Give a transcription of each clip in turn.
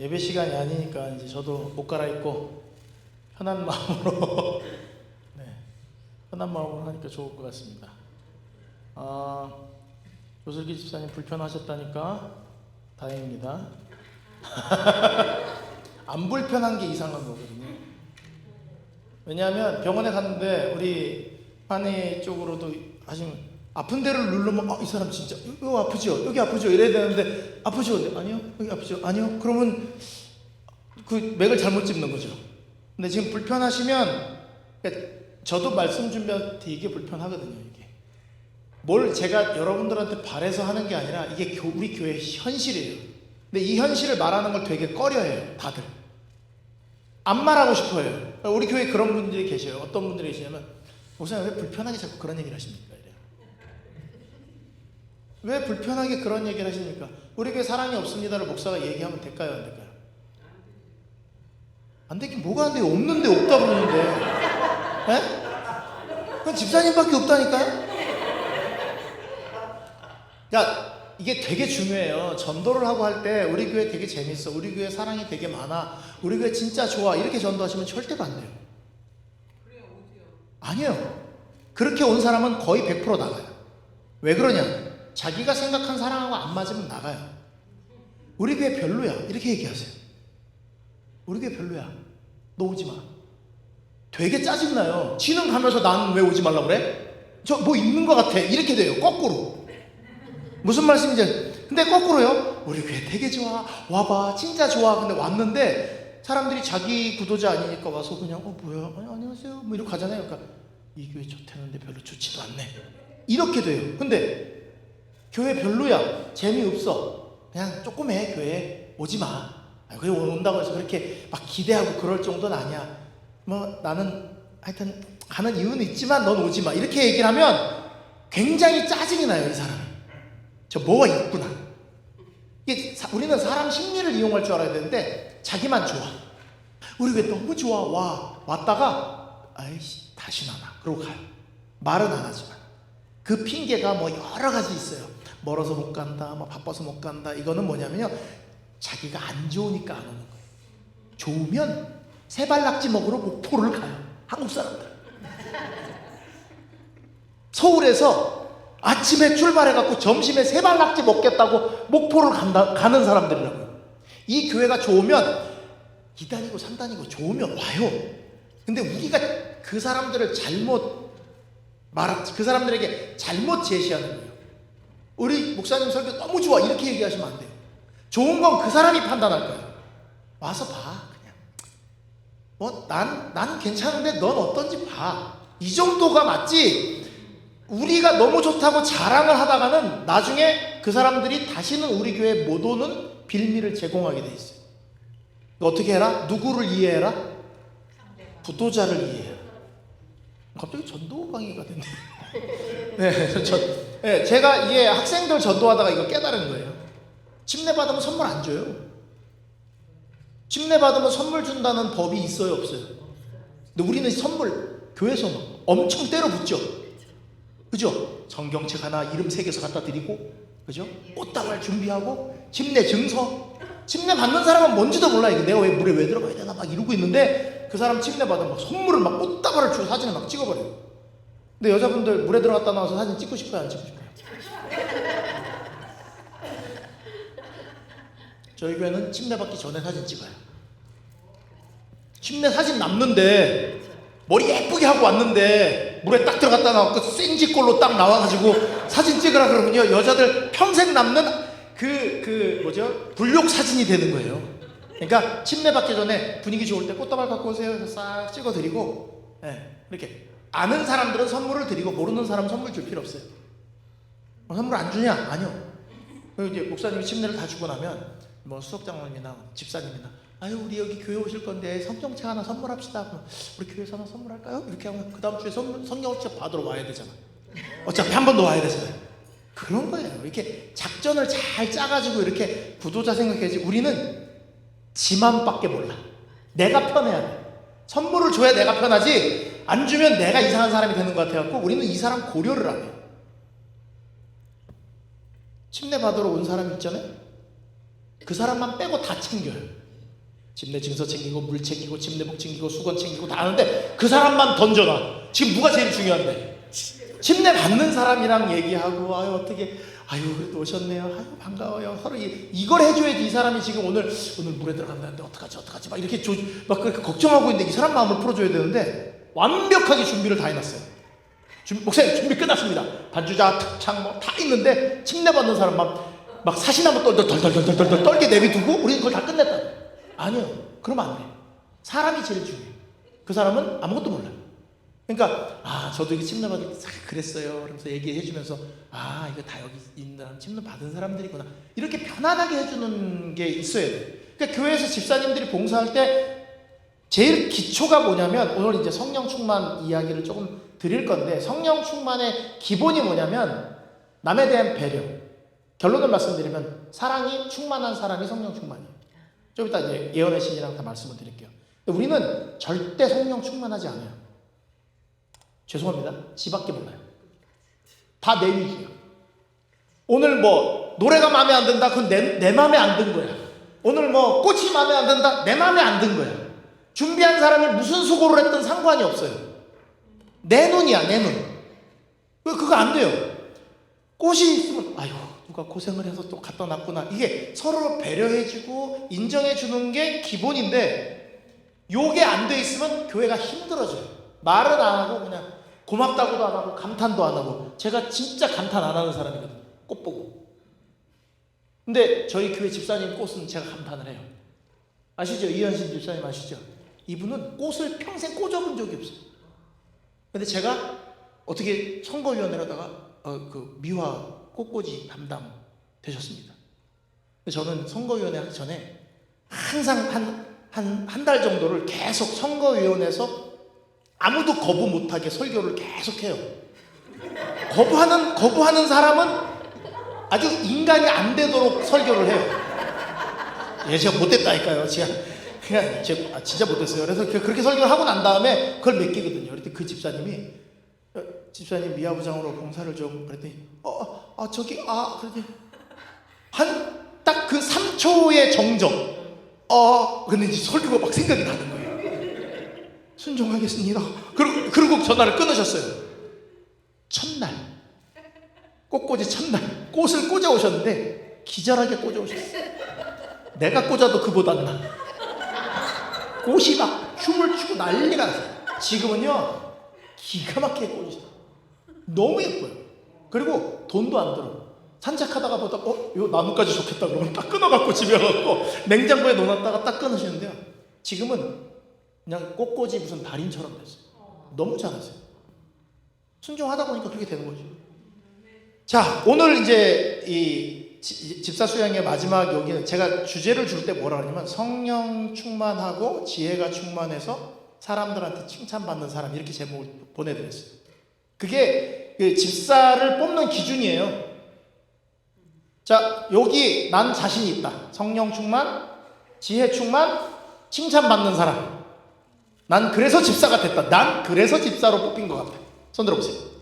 예배 시간이 아니니까 이제 저도 옷 갈아입고 편한 마음으로 네, 편한 마음으로 하니까 좋을 것 같습니다. 조슬기 집사님 불편하셨다니까 다행입니다. 안 불편한 게 이상한 거거든요. 왜냐하면 병원에 갔는데 우리 환희 쪽으로도 하시면 아픈 데를 누르면 이 사람 진짜 이거 아프죠? 여기 아프죠? 이래야 되는데 아프죠? 아니요? 여기 아프죠? 아니요? 그러면 그 맥을 잘못 짚는 거죠. 근데 지금 불편하시면 저도 말씀 준비할 때 이게 불편하거든요. 이게 뭘 제가 여러분들한테 바래서 하는 게 아니라 이게 우리 교회의 현실이에요. 근데 이 현실을 말하는 걸 되게 꺼려해요. 다들 안 말하고 싶어요. 우리 교회에 그런 분들이 계셔요. 어떤 분들이 계시냐면 목사님 왜 불편하게 자꾸 그런 얘기를 하십니까? 이래요. 왜 불편하게 그런 얘기를 하십니까? 우리 교회 사랑이 없습니다를 목사가 얘기하면 될까요? 안 될까요? 안 되긴 뭐가 안 돼요? 없는데 없다 그러는데 에? 그건 집사님밖에 없다니까요? 그러니까 이게 되게 중요해요. 전도를 하고 할 때 우리 교회 되게 재밌어, 우리 교회 사랑이 되게 많아, 우리 교회 진짜 좋아 이렇게 전도하시면 절대로 안 돼요. 아니에요. 그렇게 온 사람은 거의 100% 나가요. 왜 그러냐? 자기가 생각한 사랑하고 안 맞으면 나가요. 우리 교회 별로야 이렇게 얘기하세요. 우리 교회 별로야, 너 오지 마. 되게 짜증나요. 지는 가면서 나는 왜 오지 말라고 그래? 저 뭐 있는 것 같아 이렇게 돼요. 거꾸로. 무슨 말씀인지. 근데 거꾸로요. 우리 교회 되게 좋아, 와봐 진짜 좋아. 근데 왔는데 사람들이 자기 구도자 아니니까 와서 그냥 뭐야 안녕하세요 뭐 이러고 가잖아요. 그러니까 이 교회 좋다는데 별로 좋지도 않네 이렇게 돼요. 근데 교회 별로야, 재미없어, 그냥 조금 해, 교회 오지 마. 교회 온다고 해서 그렇게 막 기대하고 그럴 정도는 아니야. 뭐 나는 하여튼 가는 이유는 있지만 넌 오지 마 이렇게 얘기를 하면 굉장히 짜증이 나요. 이 사람이 저 뭐가 있구나. 이게 우리는 사람 심리를 이용할 줄 알아야 되는데 자기만 좋아, 우리 왜 너무 좋아, 왔다가 아이씨 다시 나나 그러고 가요. 말은 안 하지만 그 핑계가 뭐 여러 가지 있어요. 멀어서 못 간다, 뭐 바빠서 못 간다. 이거는 뭐냐면요, 자기가 안 좋으니까 안 오는 거예요. 좋으면 새발낙지 먹으러 목포를 가요. 한국 사람들 서울에서 아침에 출발해갖고 점심에 새발낙지 먹겠다고 목포를 가는 사람들이라고요. 이 교회가 좋으면 2단이고 3단이고 좋으면 와요. 근데 우리가 그 사람들을 그 사람들에게 잘못 제시하는 거예요. 우리 목사님 설교 너무 좋아 이렇게 얘기하시면 안 돼요. 좋은 건 그 사람이 판단할 거예요. 와서 봐. 그냥 뭐 난 괜찮은데 넌 어떤지 봐. 이 정도가 맞지. 우리가 너무 좋다고 자랑을 하다가는 나중에 그 사람들이 다시는 우리 교회에 못 오는 빌미를 제공하게 돼 있어요. 어떻게 해라? 누구를 이해해라? 부도자를 이해해라. 갑자기 전도 강의가 됐네. 네, 제가 이게 학생들 전도하다가 이거 깨달은 거예요. 침례 받으면 선물 안 줘요. 침례 받으면 선물 준다는 법이 있어요, 없어요? 근데 우리는 선물 교회에서 엄청 때려 붙죠. 그죠? 성경책 하나 이름 새겨서 갖다 드리고, 그죠? 꽃다발 준비하고, 침례 증서. 침례 받는 사람은 뭔지도 몰라. 이게 내가 왜 물에 왜 들어가야 되나 막 이러고 있는데 그 사람 침례 받으면 막 선물을 막 꽃다발을 주고 사진을 막 찍어버려요. 근데 여자분들 물에 들어갔다 나와서 사진 찍고 싶어요, 안 찍고 싶어요? 저희 교회는 침례 받기 전에 사진 찍어요. 침례 사진 남는데 머리 예쁘게 하고 왔는데 물에 딱 들어갔다 나와서 생지꼴로 딱 나와가지고 사진 찍으라 그러면요, 여자들 평생 남는 뭐죠? 불욕 사진이 되는 거예요. 그러니까 침례 받기 전에 분위기 좋을 때 꽃다발 갖고 오세요 해서 싹 찍어드리고, 이렇게 아는 사람들은 선물을 드리고 모르는 사람은 선물 줄 필요 없어요. 선물 안 주냐? 아니요. 그리고 이제 목사님이 침례를 다 주고 나면 뭐 수석장로님이나 집사님이나 우리 여기 교회 오실 건데 성경책 하나 선물합시다. 그럼 우리 교회에서 하나 선물할까요? 이렇게 하면 그 다음 주에 성경책 받으러 와야 되잖아. 어차피 한 번 더 와야 되잖아요. 그런 거예요. 이렇게 작전을 잘 짜가지고 이렇게 부도자 생각해야지. 우리는 지만밖에 몰라. 내가 편해야 돼. 선물을 줘야 내가 편하지, 안 주면 내가 이상한 사람이 되는 것 같아갖고 우리는 이 사람 고려를 안 해요. 침례 받으러 온 사람 있잖아요. 그 사람만 빼고 다 챙겨요. 집내 증서 챙기고 물 챙기고 집내복 챙기고 수건 챙기고 다 하는데 그 사람만 던져놔. 지금 누가 제일 중요한데? 침례 받는 사람이랑 얘기하고 아유 어떻게 아유 그래도 오셨네요. 아유 반가워요. 서로 이걸 해줘야지. 이 사람이 지금 오늘 물에 들어간다는데 어떡하지 막 이렇게 막 그렇게 걱정하고 있는데 이 사람 마음을 풀어줘야 되는데 완벽하게 준비를 다 해놨어요. 목사님 준비 끝났습니다. 반주자 특창 뭐 다 있는데 침례 받는 사람만 막 사시나무 덜덜덜덜덜 떨게 내비두고 우리는 그걸 다 끝냈다. 아니요. 그러면 안 돼. 사람이 제일 중요해요. 그 사람은 아무것도 몰라요. 그러니까 저도 이게 침례 받을 때 그랬어요. 그러면서 얘기해 주면서 이거 다 여기 있는 사람 침례 받은 사람들이구나. 이렇게 편안하게 해주는 게 있어야 돼요. 그러니까 교회에서 집사님들이 봉사할 때 제일 기초가 뭐냐면 오늘 이제 성령 충만 이야기를 조금 드릴 건데 성령 충만의 기본이 뭐냐면 남에 대한 배려. 결론을 말씀드리면 사랑이 충만한 사람이 성령 충만이에요. 좀 이따 이제 예언의 신이랑 다 말씀을 드릴게요. 근데 우리는 절대 성령 충만하지 않아요. 죄송합니다. 지밖에 몰라요. 다 내 위주예요. 오늘 뭐 노래가 마음에 안 든다. 그건 내 마음에 안 든 거야. 오늘 뭐 꽃이 마음에 안 든다. 내 마음에 안 든 거야. 준비한 사람이 무슨 수고를 했든 상관이 없어요. 내 눈이야, 내 눈. 왜 그거 안 돼요? 꽃이 있으면 아이고 누가 고생을 해서 또 갖다 놨구나. 이게 서로 배려해주고 인정해주는 게 기본인데 요게 안 돼 있으면 교회가 힘들어져요. 말은 안 하고 그냥 고맙다고도 안 하고 감탄도 안 하고. 제가 진짜 감탄 안 하는 사람이거든요. 꽃 보고. 근데 저희 교회 집사님 꽃은 제가 감탄을 해요. 아시죠? 이현신 집사님 아시죠? 이분은 꽃을 평생 꽂아본 적이 없어요. 근데 제가 어떻게 선거위원회로다가 그 미화 꽃꽂이 담당 되셨습니다. 저는 선거위원회 하기 전에 항상 한 달 정도를 계속 선거위원회에서 아무도 거부 못하게 설교를 계속 해요. 거부하는 사람은 아주 인간이 안 되도록 설교를 해요. 제가 못됐다니까요. 제가 진짜 못됐어요. 그래서 그렇게 설교를 하고 난 다음에 그걸 맡기거든요. 그랬더니 그 집사님이 집사님 미아부장으로 봉사를 좀 그랬더니 그랬더니 딱 그 3초의 정적 근데 이제 설교가 막 생각이 나는 거예요. 순종하겠습니다. 그리고 전화를 끊으셨어요. 첫날 꽃꽂이 첫날 꽃을 꽂아 오셨는데 기절하게 꽂아 오셨어요. 내가 꽂아도 그보단 나. 꽃이 막 춤을 추고 난리가 났어요. 지금은요 기가 막히게 꽂으시다. 너무 예뻐요. 그리고 돈도 안 들어. 산책하다가 보다 요 나뭇가지 좋겠다 그러면 딱 끊어갖고 집에 가고 냉장고에 넣어놨다가 딱 끊으시는데요. 지금은 그냥 꽃꽂이 무슨 달인처럼 됐어요. 너무 잘하세요. 순종하다 보니까 그렇게 되는 거죠. 자, 오늘 이제 이 집사 수양의 마지막 여기는 제가 주제를 줄 때 뭐라 하냐면 성령 충만하고 지혜가 충만해서 사람들한테 칭찬받는 사람 이렇게 제목을 보내드렸어요. 그게 그 집사를 뽑는 기준이에요. 자, 여기 난 자신이 있다. 성령 충만, 지혜 충만, 칭찬받는 사람. 난 그래서 집사가 됐다. 난 그래서 집사로 뽑힌 것 같아. 손 들어보세요.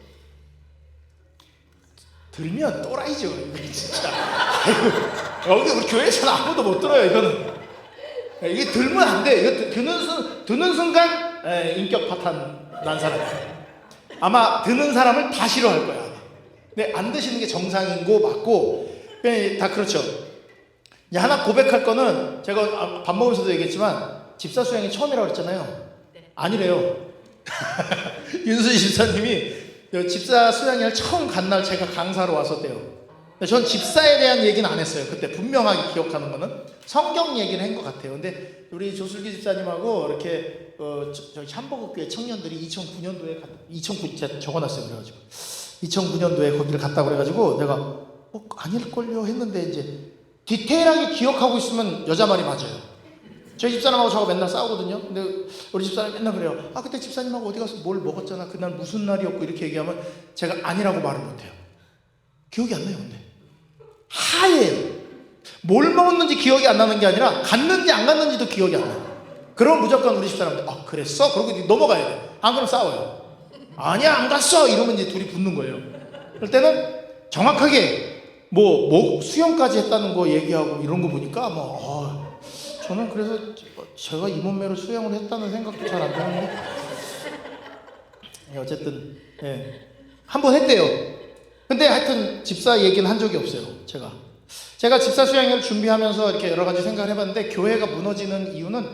들면 또라이죠. 이거 진짜. 여기 우리 교회에서는 아무도 못 들어요. 이거는. 이게 들면 안 돼. 이거 드는 순간 인격 파탄 난 사람이에요. 아마 드는 사람을 다 싫어할 거야. 근데 안 드시는 게 정상인 거 맞고 다 그렇죠. 이제 하나 고백할 거는 제가 밥 먹으면서도 얘기했지만 집사 수양이 처음이라고 그랬잖아요. 아니래요. 윤수희 집사님이 집사 수양회를 처음 간 날 제가 강사로 왔었대요. 전 집사에 대한 얘기는 안 했어요. 그때 분명하게 기억하는 거는 성경 얘기를 한 것 같아요. 근데 우리 조슬기 집사님하고 이렇게 저기 함버그교회 청년들이 2009년도에 2009 제가 적어놨어요. 그래가지고 2009년도에 거기를 갔다 그래가지고 내가 아닐걸요 했는데 이제 디테일하게 기억하고 있으면 여자 말이 맞아요. 저희 집사람하고 저하고 맨날 싸우거든요. 근데 우리 집사람이 맨날 그래요. 그때 집사님하고 어디 가서 뭘 먹었잖아. 그날 무슨 날이었고 이렇게 얘기하면 제가 아니라고 말을 못해요. 기억이 안 나요. 근데 하얘요. 뭘 먹었는지 기억이 안 나는 게 아니라 갔는지 안 갔는지도 기억이 안 나요. 그러면 무조건 우리 집사람한테 그랬어? 그러고 넘어가야 돼. 안 그러면 싸워요. 아니야 안 갔어. 이러면 이제 둘이 붙는 거예요. 그럴 때는 정확하게 뭐 수영까지 했다는 거 얘기하고 이런 거 보니까 저는 그래서 제가 이 몸매로 수영을 했다는 생각도 잘 안 드는데 어쨌든 한번 했대요. 근데 하여튼 집사 얘기는 한 적이 없어요. 제가 집사 수양회를 준비하면서 이렇게 여러 가지 생각을 해봤는데, 교회가 무너지는 이유는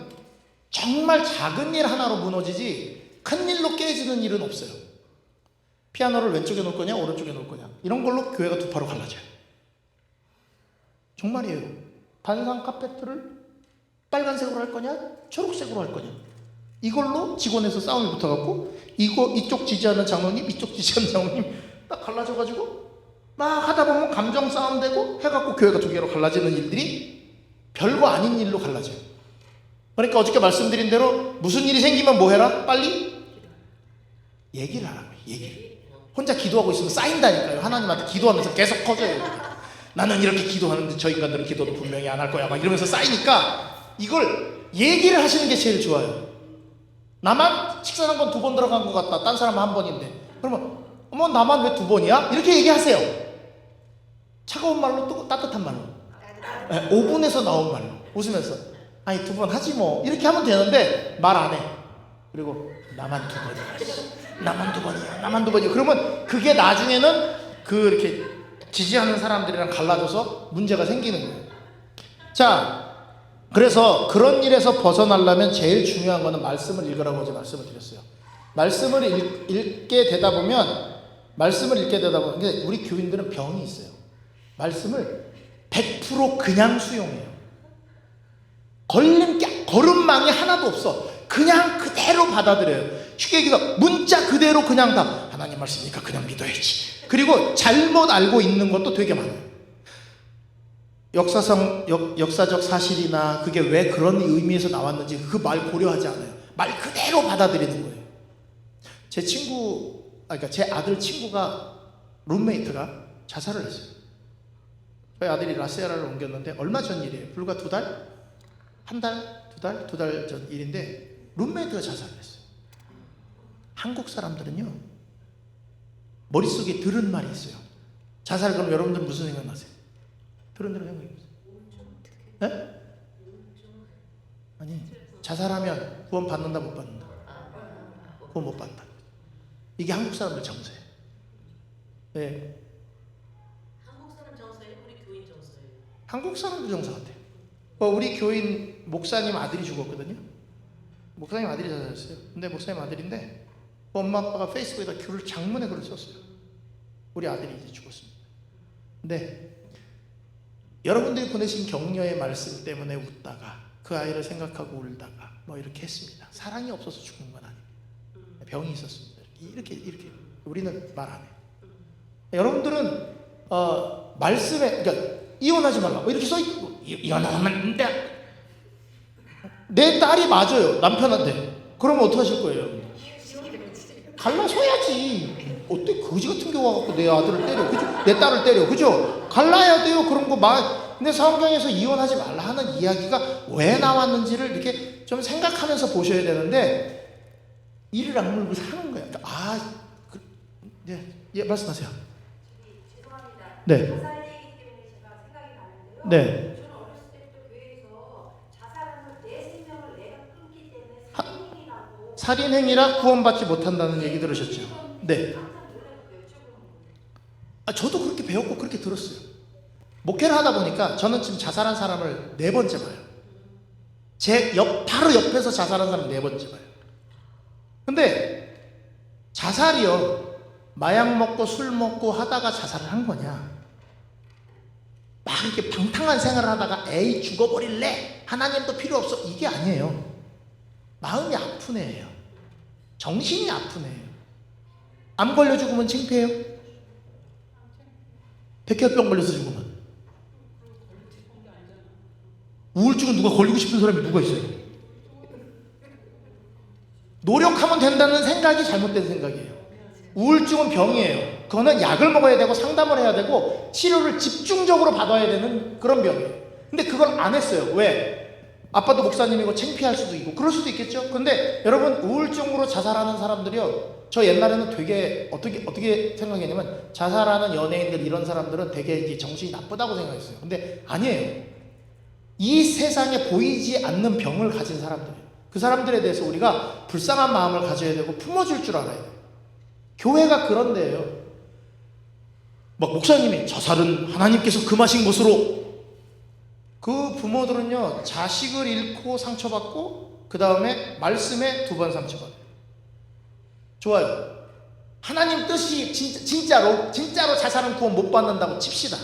정말 작은 일 하나로 무너지지 큰 일로 깨지는 일은 없어요. 피아노를 왼쪽에 놓을 거냐 오른쪽에 놓을 거냐 이런 걸로 교회가 두 파로 갈라져요. 정말이에요. 반상 카페트를 빨간색으로 할 거냐 초록색으로 할 거냐 이걸로 직원에서 싸움이 붙어갖고 이쪽 지지하는 장로님 이쪽 지지하는 장로님 딱 갈라져가지고 막 하다 보면 감정 싸움 되고 해갖고 교회가 두 개로 갈라지는 일들이 별거 아닌 일로 갈라져요. 그러니까 어저께 말씀드린 대로 무슨 일이 생기면 뭐 해라? 빨리 얘기를 하라고요. 얘기를. 혼자 기도하고 있으면 쌓인다니까요. 하나님한테 기도하면서 계속 커져요. 나는 이렇게 기도하는데 저 인간들은 기도도 분명히 안 할 거야 막 이러면서 쌓이니까 이걸 얘기를 하시는 게 제일 좋아요. 나만 식사한 건 2번 들어간 것 같다. 딴 사람은 1번인데 그러면 어머 나만 왜 2번이야? 이렇게 얘기하세요. 차가운 말로 또 따뜻한 말로 오븐에서 나온 말로 웃으면서 아니 2번 하지 뭐 이렇게 하면 되는데 말 안 해. 그리고 나만 2번이야. 나만 2번이야. 그러면 그게 나중에는 이렇게 지지하는 사람들이랑 갈라져서 문제가 생기는 거예요. 자, 그래서 그런 일에서 벗어나려면 제일 중요한 거는 말씀을 읽으라고 어제 말씀을 드렸어요. 말씀을 읽게 되다 보면 우리 교인들은 병이 있어요. 말씀을 100% 그냥 수용해요. 걸음망이 하나도 없어. 그냥 그대로 받아들여요. 쉽게 얘기해서 문자 그대로 그냥 다 하나님 말씀이니까 그냥 믿어야지. 그리고 잘못 알고 있는 것도 되게 많아요. 역사적 사실이나 그게 왜 그런 의미에서 나왔는지 그 말 고려하지 않아요. 말 그대로 받아들이는 거예요. 제 아들 친구가 룸메이트가 자살을 했어요. 저희 아들이 라스베가스를 옮겼는데 얼마 전 일이에요. 불과 2달? 한 달? 2달 전 일인데 룸메이트가 자살을 했어요. 한국 사람들은요 머릿속에 들은 말이 있어요. 자살 그럼 여러분들 무슨 생각나세요? 들은 생각이 있어요. 네? 아니 자살하면 구원 받는다 못 받는다? 구원 못 받는다. 이게 한국 사람들 정서예요. 네. 한국 사람 정서예요? 우리 교인 정서예요? 한국 사람들 정서 같아요. 우리 교인 목사님 아들이 죽었거든요. 목사님 아들이 자살했어요. 근데 목사님 아들인데 엄마 아빠가 페이스북에다 장문의 글을 썼어요. 우리 아들이 이제 죽었습니다. 근데 여러분들이 보내신 격려의 말씀 때문에 웃다가 그 아이를 생각하고 울다가 뭐 이렇게 했습니다. 사랑이 없어서 죽는 건 아닙니다. 병이 있었습니다. 이렇게 우리는 말 안 해요. 여러분들은 말씀에 그러니까 이혼하지 말라고 이렇게 써있고 이혼하면 안 돼. 내 딸이 맞아요 남편한테. 그러면 어떻게 하실 거예요? 갈라서야지. 어때 거지 같은 게 와갖고 내 아들을 때려, 그죠? 내 딸을 때려, 그죠? 갈라야 돼요. 그런 거 근데 성경에서 이혼하지 말라 하는 이야기가 왜 나왔는지를 이렇게 좀 생각하면서 보셔야 되는데 이를 악물고 사는 거야. 네, 말씀하세요. 죄송합니다. 네. 자살 얘기 때문에 제가 생각이 나는데요. 네. 저는 어렸을 때부터 교회에서 자살하면 내 생명을 내가 끊기 때문에 살인행위라고. 살인행위라 구원받지 못한다는 얘기 들으셨죠? 네. 저도 그렇게 배웠고 그렇게 들었어요. 목회를 하다 보니까 저는 지금 자살한 사람을 4번째 봐요. 바로 옆에서 자살한 사람 4번째 봐요. 근데 자살이요, 마약 먹고 술 먹고 하다가 자살을 한 거냐, 막 이렇게 방탕한 생활을 하다가 에이 죽어버릴래, 하나님도 필요 없어, 이게 아니에요. 마음이 아픈 애예요. 정신이 아픈 애예요. 암 걸려 죽으면 창피해요? 백혈병 걸려서 죽으면? 우울증은 누가 걸리고 싶은 사람이 누가 있어요? 노력하면 된다는 생각이 잘못된 생각이에요. 우울증은 병이에요. 그거는 약을 먹어야 되고 상담을 해야 되고 치료를 집중적으로 받아야 되는 그런 병이에요. 근데 그걸 안 했어요. 왜? 아빠도 목사님이고 창피할 수도 있고 그럴 수도 있겠죠. 근데 여러분 우울증으로 자살하는 사람들이요, 저 옛날에는 되게 어떻게 생각했냐면 자살하는 연예인들 이런 사람들은 되게 이게 정신이 나쁘다고 생각했어요. 근데 아니에요. 이 세상에 보이지 않는 병을 가진 사람들이에요. 그 사람들에 대해서 우리가 불쌍한 마음을 가져야 되고 품어줄 줄 알아야 돼요. 교회가 그런 데예요. 막 목사님이 자살은 하나님께서 금하신 것으로. 그 부모들은요 자식을 잃고 상처받고 그 다음에 말씀에 2번 상처받아요. 좋아요. 하나님 뜻이 진짜로 자살은 구원 못 받는다고 칩시다.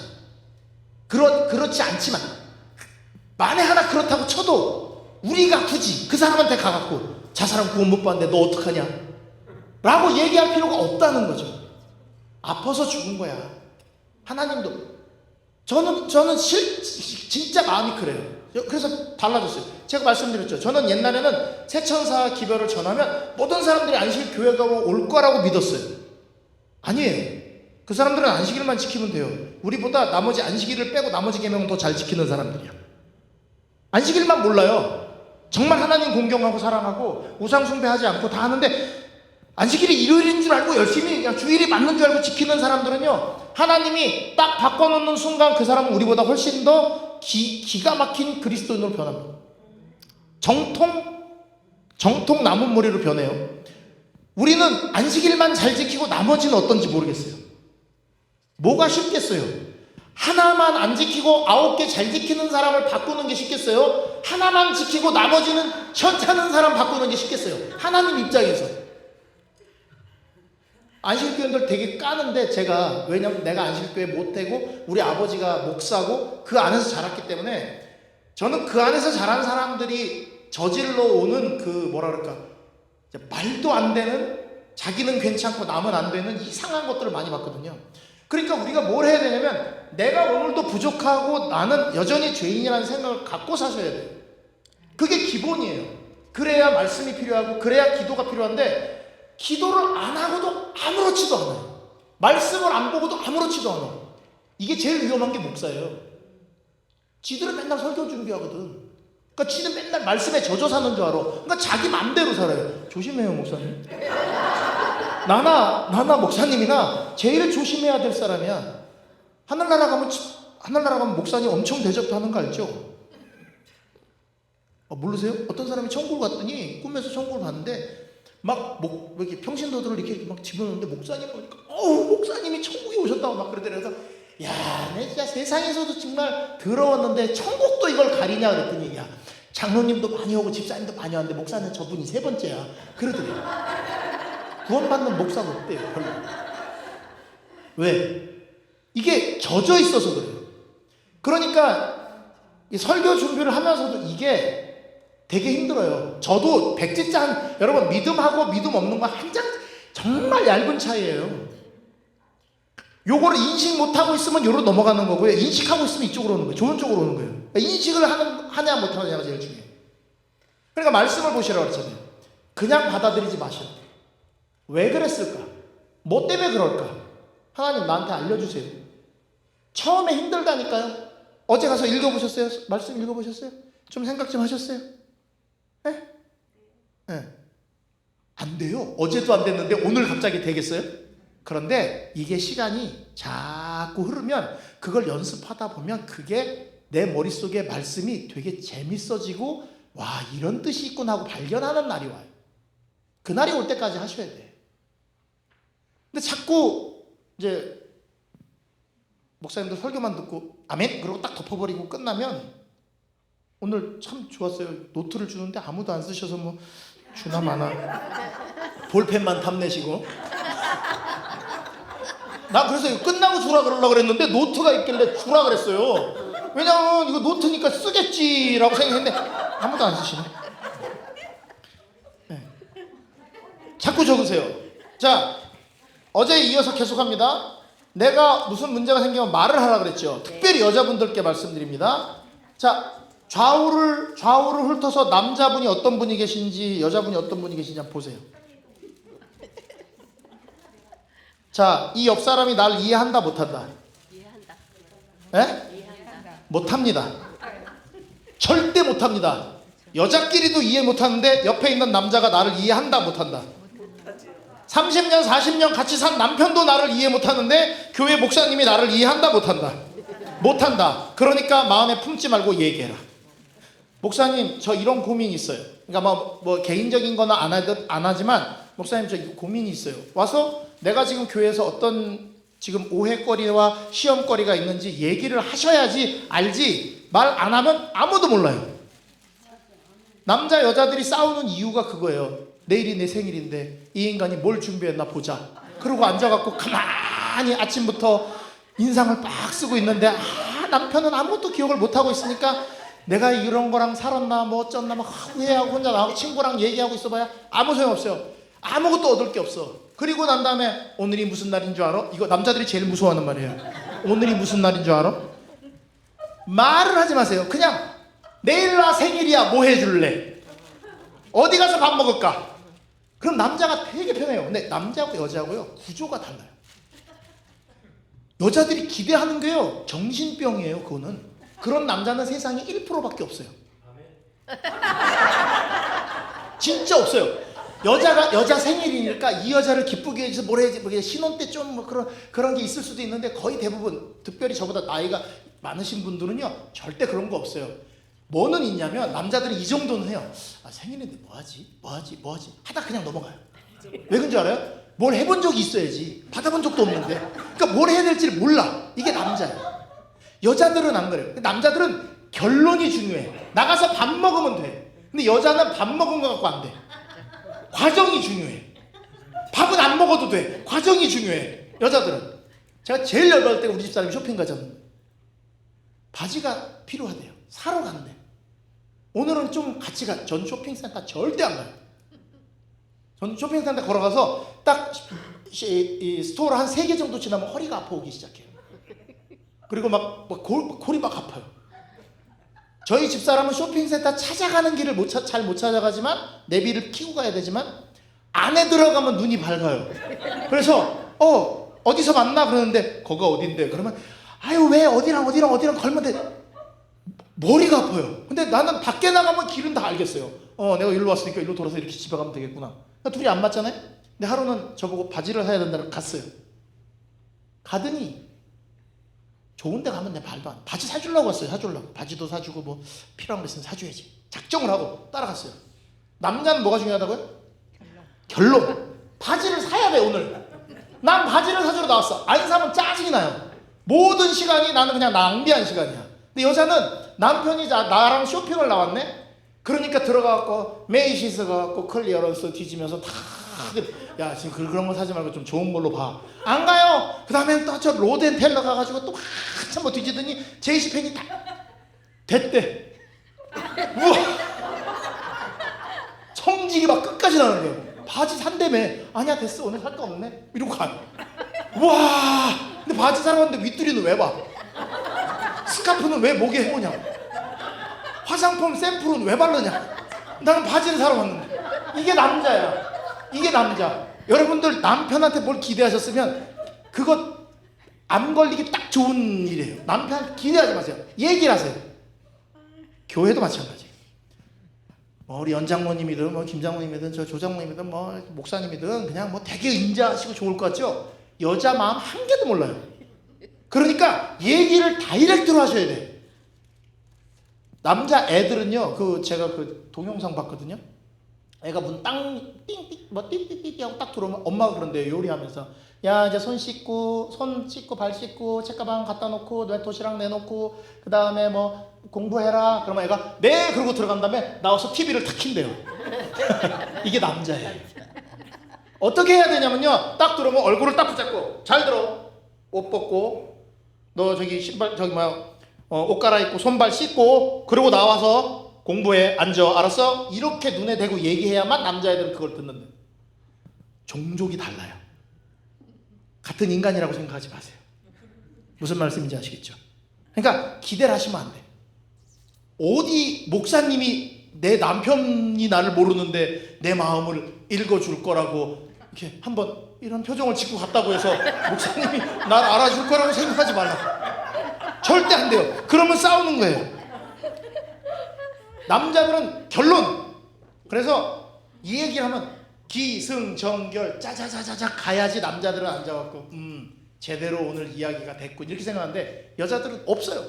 그렇지 않지만 만에 하나 그렇다고 쳐도 우리가 굳이 그 사람한테 가갖고 자살은 구원 못 받는데 너 어떡하냐 라고 얘기할 필요가 없다는 거죠. 아파서 죽은 거야. 하나님도 저는 진짜 마음이 그래요. 그래서 달라졌어요. 제가 말씀드렸죠. 저는 옛날에는 새천사 기별을 전하면 모든 사람들이 안식일 교회가 올 거라고 믿었어요. 아니에요. 그 사람들은 안식일만 지키면 돼요. 우리보다 나머지 안식일을 빼고 나머지 계명은 더 잘 지키는 사람들이야. 안식일만 몰라요. 정말 하나님 공경하고 사랑하고 우상 숭배하지 않고 다 하는데 안식일이 일요일인 줄 알고 열심히 그냥 주일이 맞는 줄 알고 지키는 사람들은요, 하나님이 딱 바꿔놓는 순간 그 사람은 우리보다 훨씬 더 기가 막힌 그리스도인으로 변합니다. 정통 남은 머리로 변해요. 우리는 안식일만 잘 지키고 나머지는 어떤지 모르겠어요. 뭐가 쉽겠어요? 하나만 안 지키고 9개 잘 지키는 사람을 바꾸는 게 쉽겠어요? 하나만 지키고 나머지는 현찮은 사람 바꾸는 게 쉽겠어요? 하나님 입장에서. 안식일교인들 되게 까는데 제가, 왜냐면 내가 안식일교회 모태고 우리 아버지가 목사고 그 안에서 자랐기 때문에 저는 그 안에서 자란 사람들이 저질러 오는 그 뭐라 그럴까, 말도 안 되는, 자기는 괜찮고 남은 안 되는 이상한 것들을 많이 봤거든요. 그러니까 우리가 뭘 해야 되냐면 내가 오늘도 부족하고 나는 여전히 죄인이라는 생각을 갖고 사셔야 돼요. 그게 기본이에요. 그래야 말씀이 필요하고 그래야 기도가 필요한데 기도를 안 하고도 아무렇지도 않아요. 말씀을 안 보고도 아무렇지도 않아요. 이게 제일 위험한 게 목사예요. 지들은 맨날 설교 준비하거든. 그러니까 지는 맨날 말씀에 젖어 사는 줄 알아. 그러니까 자기 맘대로 살아요. 조심해요, 목사님. 나나 목사님이나 제일 조심해야 될 사람이야. 하늘나라 가면 목사님 엄청 대접하는 거 알죠? 모르세요? 어떤 사람이 천국을 갔더니 꿈에서 천국을 봤는데 이렇게 평신도들을 이렇게 막 집어넣는데 목사님 보니까 목사님이 천국에 오셨다고 막 그러더래요. 그래서 야, 내 진짜 세상에서도 정말 더러웠는데 천국도 이걸 가리냐 그랬더니, 야, 장로님도 많이 오고 집사님도 많이 왔는데 목사는 저분이 3번째야 그러더래요. 구원받는 목사가 없대요, 별로. 왜? 이게 젖어 있어서 그래요. 그러니까 이 설교 준비를 하면서도 이게 되게 힘들어요. 저도 백지장, 여러분 믿음하고 믿음 없는 거 한 장 정말 얇은 차이예요. 요거를 인식 못하고 있으면 요로 넘어가는 거고요. 인식하고 있으면 이쪽으로 오는 거예요. 좋은 쪽으로 오는 거예요. 그러니까 인식을 하냐 못하냐가 제일 중요해요. 그러니까 말씀을 보시라고 그랬잖아요. 그냥 받아들이지 마셔. 왜 그랬을까? 뭐 때문에 그럴까? 하나님 나한테 알려주세요. 처음에 힘들다니까요. 어제 가서 읽어보셨어요? 말씀 읽어보셨어요? 좀 생각 좀 하셨어요? 네? 네. 안 돼요. 어제도 안 됐는데 오늘 갑자기 되겠어요? 그런데 이게 시간이 자꾸 흐르면 그걸 연습하다 보면 그게 내 머릿속에 말씀이 되게 재밌어지고, 와, 이런 뜻이 있구나 하고 발견하는 날이 와요. 그 날이 올 때까지 하셔야 돼. 근데 자꾸 이제 목사님들 설교만 듣고 아멘 그러고 딱 덮어버리고 끝나면, 오늘 참 좋았어요. 노트를 주는데 아무도 안 쓰셔서 뭐 주나 마나 볼펜만 탐내시고. 나 그래서 이거 끝나고 주라 그러려고 그랬는데 노트가 있길래 주라 그랬어요. 왜냐면 이거 노트니까 쓰겠지라고 생각했는데 아무도 안 쓰시네. 네. 자꾸 적으세요. 자, 어제에 이어서 계속합니다. 내가 무슨 문제가 생기면 말을 하라 그랬죠. 특별히 여자분들께 말씀드립니다. 자, 좌우를 훑어서 남자분이 어떤 분이 계신지 여자분이 어떤 분이 계신지 한번 보세요. 자, 이 옆 사람이 날 이해한다 못한다? 이해한다. 예? 이해한다. 못합니다. 절대 못합니다. 여자끼리도 이해 못하는데 옆에 있는 남자가 나를 이해한다 못한다. 30년 40년 같이 산 남편도 나를 이해 못하는데 교회 목사님이 나를 이해한다 못한다. 그러니까 마음에 품지 말고 얘기해라. 목사님 저 이런 고민이 있어요. 그러니까 뭐 개인적인 거는 안 하지만 목사님 저 고민이 있어요. 와서 내가 지금 교회에서 어떤 지금 오해거리와 시험거리가 있는지 얘기를 하셔야지 알지, 말 안 하면 아무도 몰라요. 남자 여자들이 싸우는 이유가 그거예요. 내일이 내 생일인데 이 인간이 뭘 준비했나 보자. 그러고 앉아갖고 가만히 아침부터 인상을 빡 쓰고 있는데 남편은 아무것도 기억을 못하고 있으니까 내가 이런 거랑 살았나 뭐 어쩌나 막 후회하고 혼자 나하고 친구랑 얘기하고 있어봐야 아무 소용없어요. 아무것도 얻을 게 없어. 그리고 난 다음에 오늘이 무슨 날인 줄 알아? 이거 남자들이 제일 무서워하는 말이에요. 오늘이 무슨 날인 줄 알아? 말을 하지 마세요. 그냥 내일 나 생일이야 뭐 해줄래? 어디 가서 밥 먹을까? 그럼 남자가 되게 편해요. 근데 남자하고 여자하고요 구조가 달라요. 여자들이 기대하는 게요 정신병이에요. 그거는. 그런 남자는 세상에 1%밖에 없어요. 진짜 없어요. 여자 생일이니까 이 여자를 기쁘게 해서 뭘 해야지, 뭐 신혼 때 좀 뭐 그런 게 있을 수도 있는데 거의 대부분, 특별히 저보다 나이가 많으신 분들은요 절대 그런 거 없어요. 뭐는 있냐면 남자들이 이 정도는 해요. 생일인데 뭐하지 하다 그냥 넘어가요. 왜 그런지 알아요? 뭘 해본 적이 있어야지. 받아본 적도 없는데. 그러니까 뭘 해야 될지를 몰라. 이게 남자예요. 여자들은 안 그래요. 남자들은 결론이 중요해. 나가서 밥 먹으면 돼. 근데 여자는 밥 먹은 거 갖고 안 돼. 과정이 중요해. 밥은 안 먹어도 돼. 과정이 중요해. 여자들은. 제가 제일 열받을 때 우리 집사람이 쇼핑 가자는 바지가 필요하대요. 사러 간대. 오늘은 좀 같이 가. 전 쇼핑센터 절대 안 가요. 전 쇼핑센터 걸어가서 딱 이 스토어를 한 3개 정도 지나면 허리가 아파 오기 시작해요. 그리고 막 골이 막 아파요. 저희 집사람은 쇼핑센터 찾아가는 길을 잘 못 찾아가지만 내비를 켜고 가야 되지만 안에 들어가면 눈이 밝아요. 그래서 어디서 만나 그러는데 거기가 어딘데 그러면 아유 왜 어디랑 걸면 돼. 머리가 아파요. 근데 나는 밖에 나가면 길은 다 알겠어요. 내가 일로 왔으니까 일로 돌아서 이렇게 집에 가면 되겠구나. 그러니까 둘이 안 맞잖아요. 근데 하루는 저보고 바지를 사야 된다고 갔어요. 가더니 좋은 데 가면 내 말도 안 돼. 바지 사주려고 했어요. 사주려고. 바지도 사주고 뭐 필요한 거 있으면 사줘야지. 작정을 하고 따라갔어요. 남자는 뭐가 중요하다고요? 결론. 바지를 사야 돼 오늘. 난 바지를 사주러 나왔어. 안 사면 짜증이 나요. 모든 시간이 나는 그냥 낭비한 시간이야. 근데 여자는 남편이 나랑 쇼핑을 나왔네? 그러니까 들어가갖고 메이시스 가갖고 클리어런스 뒤지면서 야 지금 그런 거 사지 말고 좀 좋은 걸로 봐. 안 가요. 그 다음엔 또 저 로덴텔러 가가지고 또 한참 뭐 뒤지더니 제이시펜이 다 됐대. 우와 성질이 막 끝까지 나는 거예요. 바지 산다며. 아니야 됐어 오늘 살 거 없네 이러고 가요. 우와 근데 바지 사러 왔는데 윗두리는 왜 봐? 스카프는 왜 목에 해오냐? 화장품 샘플은 왜 바르냐? 나는 바지를 사러 왔는데. 이게 남자야. 이게 남자. 여러분들 남편한테 뭘 기대하셨으면 그거 안 걸리기 딱 좋은 일이에요. 남편한테 기대하지 마세요. 얘기를 하세요. 교회도 마찬가지. 우리 연장모님이든 뭐 김장모님이든 저 조장모님이든 뭐 목사님이든 그냥 뭐 되게 인자하시고 좋을 것 같죠? 여자 마음 한 개도 몰라요. 그러니까 얘기를 다이렉트로 하셔야 돼. 남자 애들은요, 제가 동영상 봤거든요. 애가 문 땅 띵띵 뭐 띵띵띵 하고 딱 들어오면 엄마가 그런대요. 요리하면서 야 이제 손 씻고 발 씻고 책가방 갖다 놓고 내 도시락 내놓고 그 다음에 뭐 공부해라. 그러면 애가 네 그러고 들어간 다음에 나와서 TV를 탁 킨대요. 이게 남자예요. 어떻게 해야 되냐면요, 딱 들어오면 얼굴을 딱 붙잡고 잘 들어. 옷 벗고 너 저기 신발 옷 갈아입고 손발 씻고 그러고 나와서 공부해. 앉아. 알았어? 이렇게 눈에 대고 얘기해야만 남자애들은 그걸 듣는데. 종족이 달라요. 같은 인간이라고 생각하지 마세요. 무슨 말씀인지 아시겠죠? 그러니까 기대를 하시면 안 돼. 어디 목사님이 내 남편이 나를 모르는데 내 마음을 읽어줄 거라고 이렇게 한번 이런 표정을 짓고 갔다고 해서 목사님이 날 알아줄 거라고 생각하지 말라. 절대 안 돼요. 그러면 싸우는 거예요. 남자들은 결론. 그래서 이 얘기를 하면 기승전결 짜자자자자 가야지 남자들은 앉아갖고 제대로 오늘 이야기가 됐고 이렇게 생각하는데 여자들은 없어요.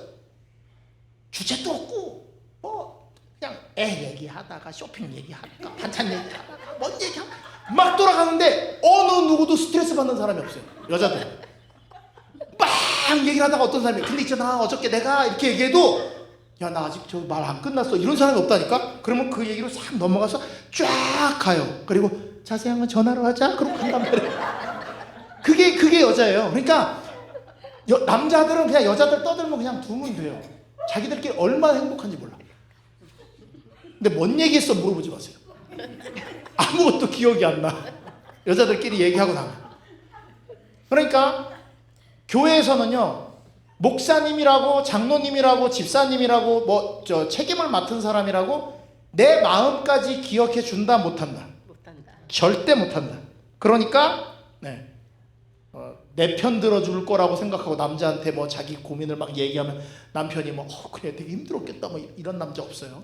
주제도 없고 뭐 그냥 애 얘기하다가 쇼핑 얘기하다가 반찬 얘기하다가 뭔 얘기하다가 막 돌아가는데 어느 누구도 스트레스 받는 사람이 없어요. 여자들 막 얘기를 하다가 어떤 사람이 근데 있잖아 어저께 내가 이렇게 얘기해도 야 나 아직 저 말 안 끝났어 이런 사람이 없다니까. 그러면 그 얘기로 싹 넘어가서 쫙 가요. 그리고 자세한 건 전화로 하자 그러고 간단 말이에요. 그게 여자예요. 그러니까 남자들은 그냥 여자들 떠들면 그냥 두면 돼요. 자기들끼리 얼마나 행복한지 몰라. 근데 뭔 얘기했어 물어보지 마세요. 아무것도 기억이 안 나. 여자들끼리 얘기하고 나면. 그러니까 교회에서는요 목사님이라고 장로님이라고 집사님이라고 뭐 저 책임을 맡은 사람이라고 내 마음까지 기억해 준다 못한다. 절대 못한다. 그러니까 내 편 들어줄 거라고 생각하고 남자한테 뭐 자기 고민을 막 얘기하면 남편이 뭐 그래 되게 힘들었겠다 뭐 이런 남자 없어요.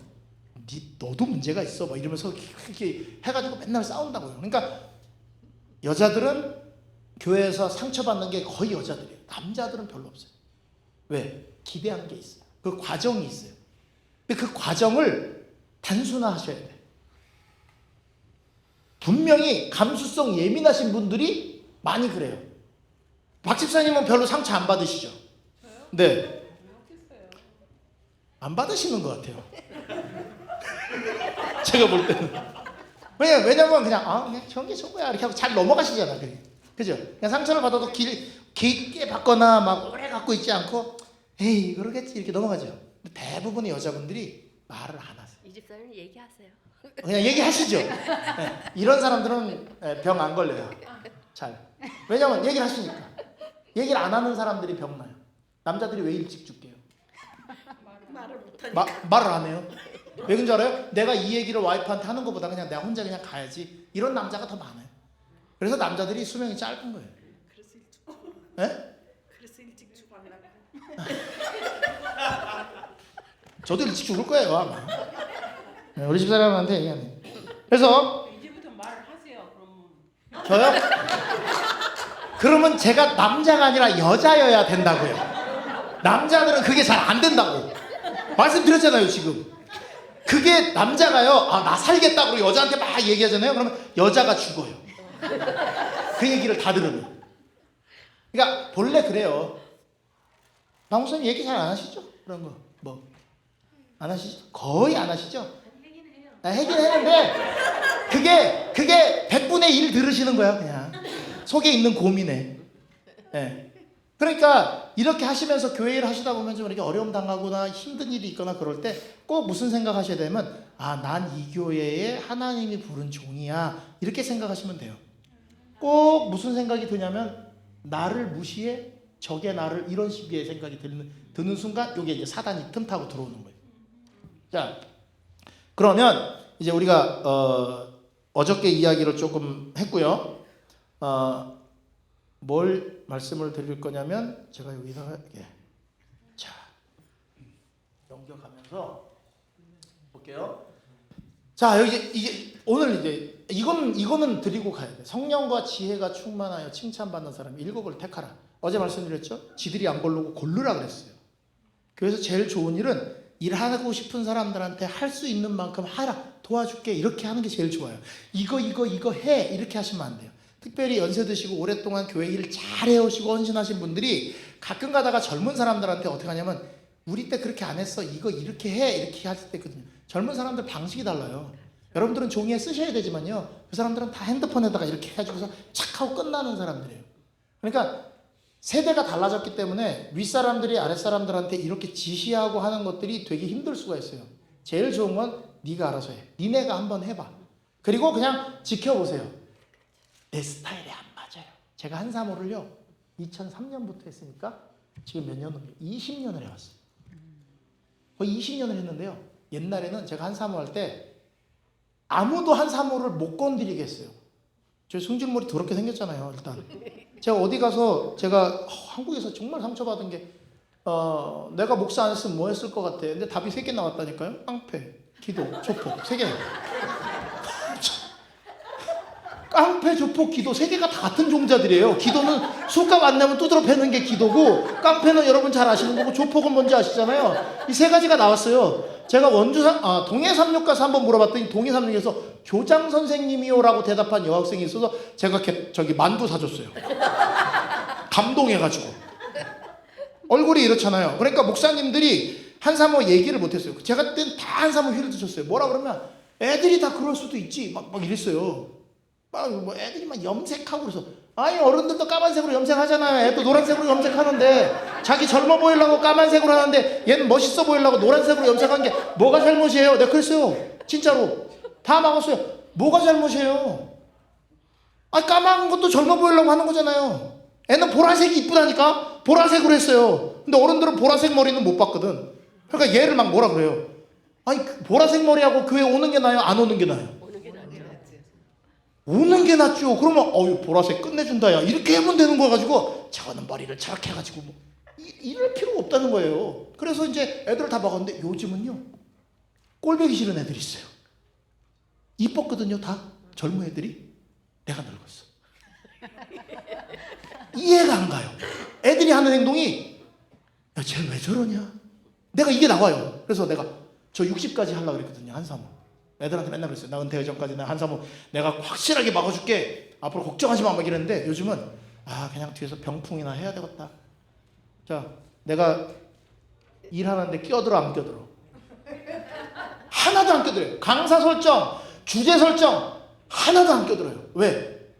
너도 문제가 있어 뭐 이러면서 그렇게 해가지고 맨날 싸운다고요. 그러니까 여자들은 교회에서 상처받는 게 거의 여자들이에요. 남자들은 별로 없어요. 왜? 기대하는 게 있어요. 그 과정이 있어요. 근데 그 과정을 단순화하셔야 돼요. 분명히 감수성 예민하신 분들이 많이 그래요. 박 집사님은 별로 상처 안 받으시죠? 네. 안 받으시는 것 같아요. 제가 볼 때는. 왜냐면 그냥 저런 게 저거야 이렇게 하고 잘 넘어가시잖아. 그죠? 그냥 상처를 받아도 깊게 받거나 막 오래 갖고 있지 않고 에이 그러겠지 이렇게 넘어가죠. 근데 대부분의 여자분들이 말을 안 하세요. 이 집사님 얘기하세요. 그냥 얘기하시죠. 네, 이런 사람들은 병 안 걸려요. 잘. 왜냐면 얘기를 하시니까. 얘기를 안 하는 사람들이 병 나요. 남자들이 왜 일찍 죽게요? 말을 못하니까. 말을 안 해요. 왜 그런 줄 알아요? 내가 이 얘기를 와이프한테 하는 것보다 그냥 내가 혼자 그냥 가야지. 이런 남자가 더 많아요. 그래서 남자들이 수명이 짧은 거예요. 그래서 일찍 네? 그래서 일찍 죽었나. 저도 일찍 죽을 거예요 아마. 네, 우리 집사람한테 얘기하네. 그래서 이제부터 말을 하세요. 그럼 저요? 그러면 제가 남자가 아니라 여자여야 된다고요. 남자들은 그게 잘 안 된다고 말씀드렸잖아요 지금. 그게 남자가요 나 살겠다 그러고 여자한테 막 얘기하잖아요. 그러면 여자가 죽어요. 그 얘기를 다 들으면. 그러니까 본래 그래요. 방송님 얘기 잘 안 하시죠? 그런 거 뭐 안 하시죠? 거의 안 하시죠? 하긴 했는데 그게 100분의 1 들으시는 거야 그냥 속에 있는 고민에. 네. 그러니까 이렇게 하시면서 교회 일 하시다 보면 좀 이렇게 어려움 당하거나 힘든 일이 있거나 그럴 때 꼭 무슨 생각하셔야 되면 난 이 교회에 하나님이 부른 종이야 이렇게 생각하시면 돼요. 꼭 무슨 생각이 드냐면 나를 무시해 적의 나를 이런 식의 생각이 드는 순간 이게 이제 사단이 틈타고 들어오는 거예요. 자 그러면 이제 우리가 어저께 이야기를 조금 했고요. 뭘 말씀을 드릴 거냐면 제가 여기다가 자 넘겨가면서 볼게요. 자 여기 이제 오늘 이제 이거는 드리고 가야 돼. 성령과 지혜가 충만하여 칭찬받는 사람 7을 택하라. 어제 말씀드렸죠? 지들이 안 고르고 고르라 그랬어요. 그래서 제일 좋은 일은 일하고 싶은 사람들한테 할 수 있는 만큼 하라. 도와줄게. 이렇게 하는 게 제일 좋아요. 이거 해. 이렇게 하시면 안 돼요. 특별히 연세 드시고 오랫동안 교회 일 잘 해오시고 헌신하신 분들이 가끔 가다가 젊은 사람들한테 어떻게 하냐면 우리 때 그렇게 안 했어. 이거 이렇게 해. 이렇게 할 때 있거든요. 젊은 사람들 방식이 달라요. 여러분들은 종이에 쓰셔야 되지만요. 그 사람들은 다 핸드폰에다가 이렇게 해가지고서 착 하고 끝나는 사람들이에요. 그러니까 세대가 달라졌기 때문에 윗사람들이 아랫사람들한테 이렇게 지시하고 하는 것들이 되게 힘들 수가 있어요. 제일 좋은 건 네가 알아서 해. 니네가 한번 해봐. 그리고 그냥 지켜보세요. 내 스타일에 안 맞아요. 제가 한사모를요 2003년부터 했으니까 지금 몇 년을 20년을 해왔어요. 거의 20년을 했는데요. 옛날에는 제가 한사모 할 때 아무도 한사모를 못 건드리게 했어요. 저 승질머리 더럽게 생겼잖아요. 일단 제가 어디 가서 제가 한국에서 정말 상처받은 게 내가 목사 안 했으면 뭐 했을 것 같아. 근데 답이 3개 나왔다니까요. 깡패, 기도, 조폭 3개. 깡패, 조폭, 기도 3개가 다 같은 종자들이에요. 기도는 술값 안 내면 두드러 패는 게 기도고, 깡패는 여러분 잘 아시는 거고, 조폭은 뭔지 아시잖아요. 이 3가지가 나왔어요. 제가 동해삼육가서 한번 물어봤더니 동해삼육에서 교장 선생님이요라고 대답한 여학생이 있어서 제가 저기 만두 사줬어요. 감동해가지고. 얼굴이 이렇잖아요. 그러니까 목사님들이 한사모 얘기를 못했어요. 제가 그때는 다 한사모 휘를 드셨어요. 뭐라 그러면 애들이 다 그럴 수도 있지 막 이랬어요. 뭐 애들이 막 염색하고 그래서, 아니 어른들도 까만색으로 염색하잖아요. 애도 노란색으로 염색하는데 자기 젊어 보이려고 까만색으로 하는데 얘는 멋있어 보이려고 노란색으로 염색한 게 뭐가 잘못이에요? 내가 그랬어요. 진짜로 다 막았어요. 뭐가 잘못이에요? 아, 까만 것도 젊어 보이려고 하는 거잖아요. 애는 보라색이 이쁘다니까 보라색으로 했어요. 근데 어른들은 보라색 머리는 못 봤거든. 그러니까 얘를 막 뭐라 그래요. 아니 보라색 머리하고 교회 오는 게 나아요? 안 오는 게 나아요? 오는 게 낫죠. 그러면 보라색 끝내준다 야 이렇게 하면 되는 거 가지고 저거는 머리를 저렇게 해가지고 뭐 이럴 필요가 없다는 거예요. 그래서 이제 애들을 다 막았는데 요즘은요 꼴보기 싫은 애들이 있어요. 이뻤거든요. 다 젊은 애들이. 내가 늙었어. 이해가 안 가요. 애들이 하는 행동이, 야 쟤 왜 저러냐. 내가 이게 나와요. 그래서 내가 저 60까지 하려고 그랬거든요. 한사모. 애들한테 맨날 그랬어요. 나 은퇴 전까지 나 한사모 내가 확실하게 막아줄게. 앞으로 걱정하지 마 막 이랬는데 요즘은 그냥 뒤에서 병풍이나 해야 되겠다. 자, 내가 일하는데 끼어들어 안 끼어들어? 하나도 안 끼어들어요. 강사 설정, 주제 설정 하나도 안 끼어들어요. 왜?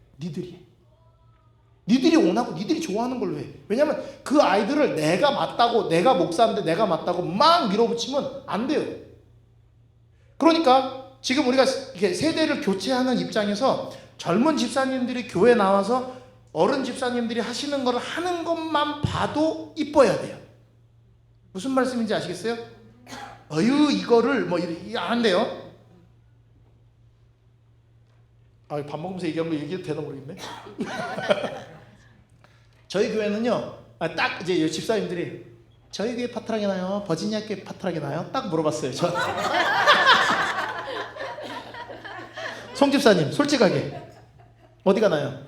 니들이 원하고 니들이 좋아하는 걸 왜? 왜냐면 그 아이들을 내가 맞다고, 내가 목사인데 내가 맞다고 막 밀어붙이면 안 돼요. 그러니까 지금 우리가 이렇게 세대를 교체하는 입장에서 젊은 집사님들이 교회 나와서 어른 집사님들이 하시는 걸 하는 것만 봐도 이뻐야 돼요. 무슨 말씀인지 아시겠어요? 이거를 뭐 안 돼요. 밥 먹으면서 얘기한 거 얘기해도 되나 모르겠네. 저희 교회는요, 딱 이제 집사님들이 저희 교회 파트락이 나요? 버지니아 교회 파트락이 나요? 딱 물어봤어요. 송 집사님, 솔직하게 어디가 나요?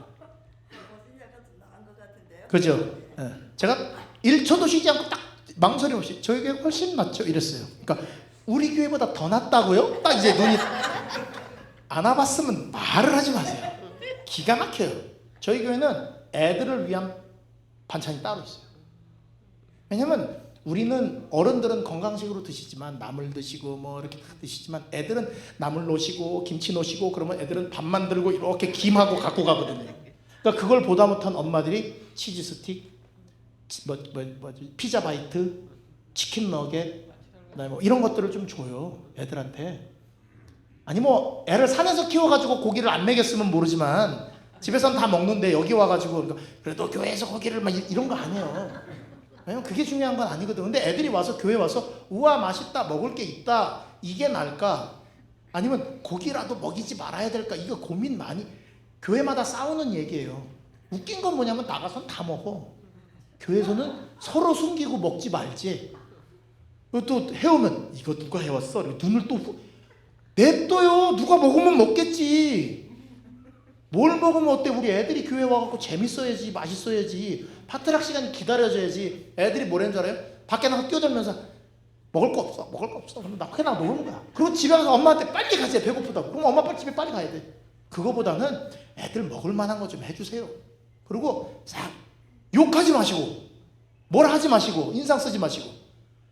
버지니아가 좀 나은 것 같은데요? 그죠? 네. 제가 1초도 쉬지 않고 딱 망설임 없이 저희 교회 훨씬 낫죠 이랬어요. 그러니까 우리 교회보다 더 낫다고요? 딱 이제 눈이 안 와봤으면 말을 하지 마세요. 기가 막혀요. 저희 교회는 애들을 위한 반찬이 따로 있어요. 왜냐면 우리는 어른들은 건강식으로 드시지만 나물 드시고 뭐 이렇게 드시지만 애들은 나물 놓으시고 김치 놓으시고 그러면 애들은 밥 만들고 이렇게 김하고 갖고 가거든요. 그러니까 그걸 보다 못한 엄마들이 치즈 스틱, 피자 바이트, 치킨 너겟, 그다음에 뭐 이런 것들을 좀 줘요 애들한테. 아니 뭐 애를 산에서 키워가지고 고기를 안 먹였으면 모르지만 집에서는 다 먹는데 여기 와가지고 그래도 교회에서 고기를 막 이런 거 아니에요. 왜냐면 그게 중요한 건 아니거든. 근데 애들이 와서 교회 와서 우와 맛있다 먹을 게 있다 이게 나을까? 아니면 고기라도 먹이지 말아야 될까? 이거 고민 많이 교회마다 싸우는 얘기예요. 웃긴 건 뭐냐면 나가서는 다 먹어. 교회에서는 서로 숨기고 먹지 말지. 또 해오면 이거 누가 해왔어? 눈을 또 냅둬요. 누가 먹으면 먹겠지. 뭘 먹으면 어때? 우리 애들이 교회 와갖고 재밌어야지, 맛있어야지, 파트락 시간 기다려줘야지. 애들이 뭐라는 줄 알아요? 밖에 나가 뛰어들면서 먹을 거 없어. 그러면 나 밖에 나가 노는 거야. 그리고 집에 가서 엄마한테 빨리 가세요. 배고프다고. 그럼 엄마 빨리 집에 빨리 가야 돼. 그거보다는 애들 먹을 만한 거 좀 해주세요. 그리고 싹 욕하지 마시고 뭐라 하지 마시고 인상 쓰지 마시고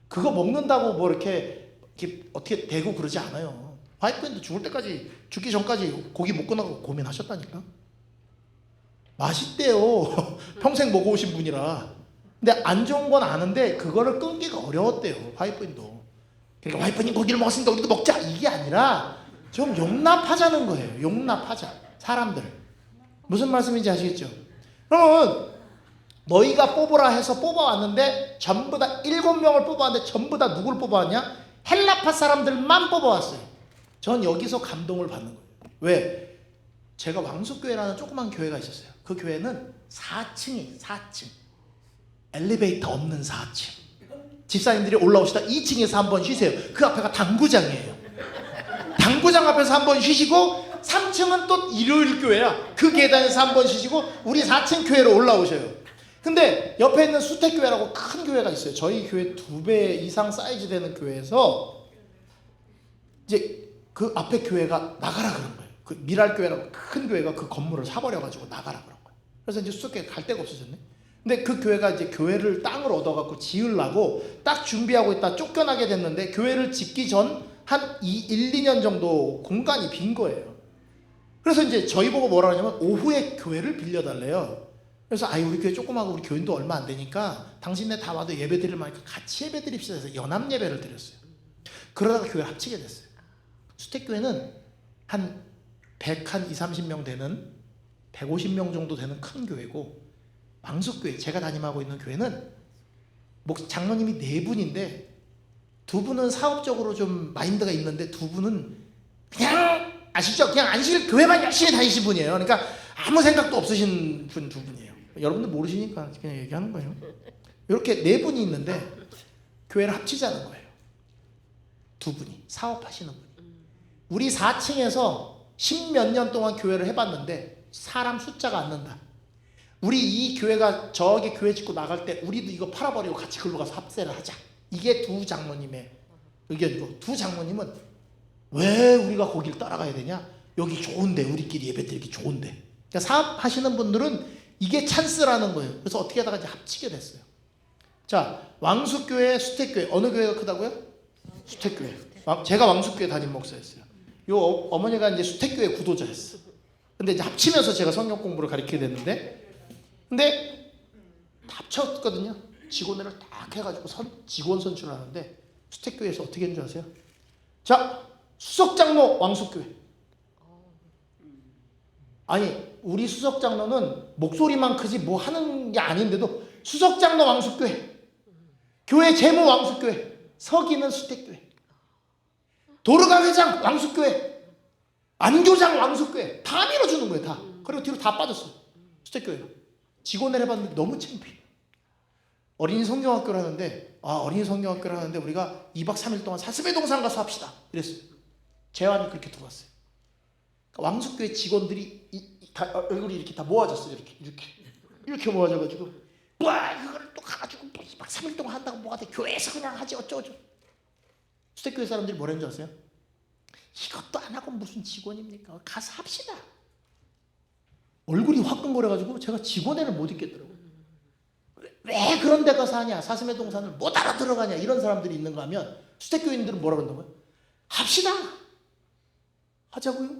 그거 먹는다고 뭐 이렇게 어떻게 되고 그러지 않아요. 와이프인데 죽기 전까지 고기 못 끝나고 고민하셨다니까. 맛있대요. 평생 먹어오신 분이라. 근데 안 좋은 건 아는데 그거를 끊기가 어려웠대요. 와이프인도. 그러니까 와이프님 고기를 먹었으니까 우리도 먹자 이게 아니라 좀 용납하자는 거예요. 용납하자. 사람들. 무슨 말씀인지 아시겠죠? 그러면 너희가 뽑으라 해서 뽑아왔는데 전부 다 7명을 뽑아왔는데 전부 다 누굴 뽑아왔냐? 헬라파 사람들만 뽑아왔어요. 전 여기서 감동을 받는 거예요. 왜? 제가 왕숙교회라는 조그만 교회가 있었어요. 그 교회는 4층이 4층. 엘리베이터 없는 4층. 집사님들이 올라오시다 2층에서 한번 쉬세요. 그 앞에가 당구장이에요. 당구장 앞에서 한번 쉬시고 3층은 또 일요일 교회야. 그 계단에서 한번 쉬시고 우리 4층 교회로 올라오셔요. 근데 옆에 있는 수택교회라고 큰 교회가 있어요. 저희 교회 2배 이상 사이즈 되는 교회에서 이제 그 앞에 교회가 나가라 그런 거예요. 그 미랄교회라고 큰 교회가 그 건물을 사버려가지고 나가라 그런 거예요. 그래서 이제 수택교회 갈 데가 없어졌네. 근데 그 교회가 이제 교회를 땅을 얻어갖고 지으려고 딱 준비하고 있다 쫓겨나게 됐는데 교회를 짓기 전 한 1, 2년 정도 공간이 빈 거예요. 그래서 이제 저희 보고 뭐라 하냐면 오후에 교회를 빌려달래요. 그래서 우리 교회 조그마하고 우리 교인도 얼마 안 되니까 당신네 다 와도 예배 드릴 만하니까 같이 예배 드립시다 해서 연합 예배를 드렸어요. 그러다가 교회 합치게 됐어요. 수택교회는 한 100, 30명 되는 150명 정도 되는 큰 교회고 왕숙교회 제가 담임하고 있는 교회는 장로님이 4분인데 2분은 사업적으로 좀 마인드가 있는데 2분은 그냥 아시죠? 그냥 안식일 교회만 열심히 다니신 분이에요. 그러니까 아무 생각도 없으신 분 2분이에요. 여러분들 모르시니까 그냥 얘기하는 거예요. 이렇게 4분이 있는데 교회를 합치자는 거예요. 2분이 사업하시는 분. 우리 4층에서 10몇 년 동안 교회를 해봤는데 사람 숫자가 안 는다. 우리 이 교회가 저기 교회 짓고 나갈 때 우리도 이거 팔아버리고 같이 글로 가서 합세를 하자. 이게 2 장로님의 의견이고 2 장로님은 왜 우리가 거길 따라가야 되냐? 여기 좋은데 우리끼리 예배드리기 좋은데. 그러니까 사업하시는 분들은 이게 찬스라는 거예요. 그래서 어떻게 하다가 이제 합치게 됐어요. 자, 왕숙교회, 수택교회 어느 교회가 크다고요? 수택교회. 제가 왕숙교회 담임 목사였어요. 요 어머니가 이제 수택교회 구도자였어. 근데 이제 합치면서 제가 성경 공부를 가르치게 됐는데, 근데 합쳤거든요. 직원회를 딱 해가지고 직원 선출을 하는데 수택교회에서 어떻게 했는 줄 아세요? 자, 수석장로 왕숙교회. 아니 우리 수석장로는 목소리만 크지 뭐 하는 게 아닌데도 수석장로 왕숙교회, 교회 재무 왕숙교회, 서기는 수택교회, 도르가 회장 왕숙교회, 안교장 왕숙교회 다 밀어주는 거예요. 다. 그리고 뒤로 다 빠졌어요. 수택교회가. 직원을 해봤는데 너무 창피해요. 어린이 성경학교를 하는데 어린이 성경학교를 하는데 우리가 2박 3일 동안 사슴의 동산 가서 합시다 이랬어요. 제안이 그렇게 들어왔어요. 그러니까 왕숙교회 직원들이 다 얼굴이 이렇게 다 모아졌어요. 이렇게 모아져가지고 와 이걸 또 가가지고 2박 3일 동안 한다고 뭐가 돼? 교회에서 그냥 하지 어쩌고저쩌고. 수택교회 사람들이 뭐라는 줄 아세요? 이것도 안 하고 무슨 직원입니까? 가서 합시다. 얼굴이 화끈거려가지고 제가 직원회를 못 있겠더라고요. 왜 그런 데 가서 하냐? 사슴의 동산을 못 알아들어가냐? 이런 사람들이 있는가 하면 수택교인들은 뭐라 그런다고요? 합시다. 하자고요?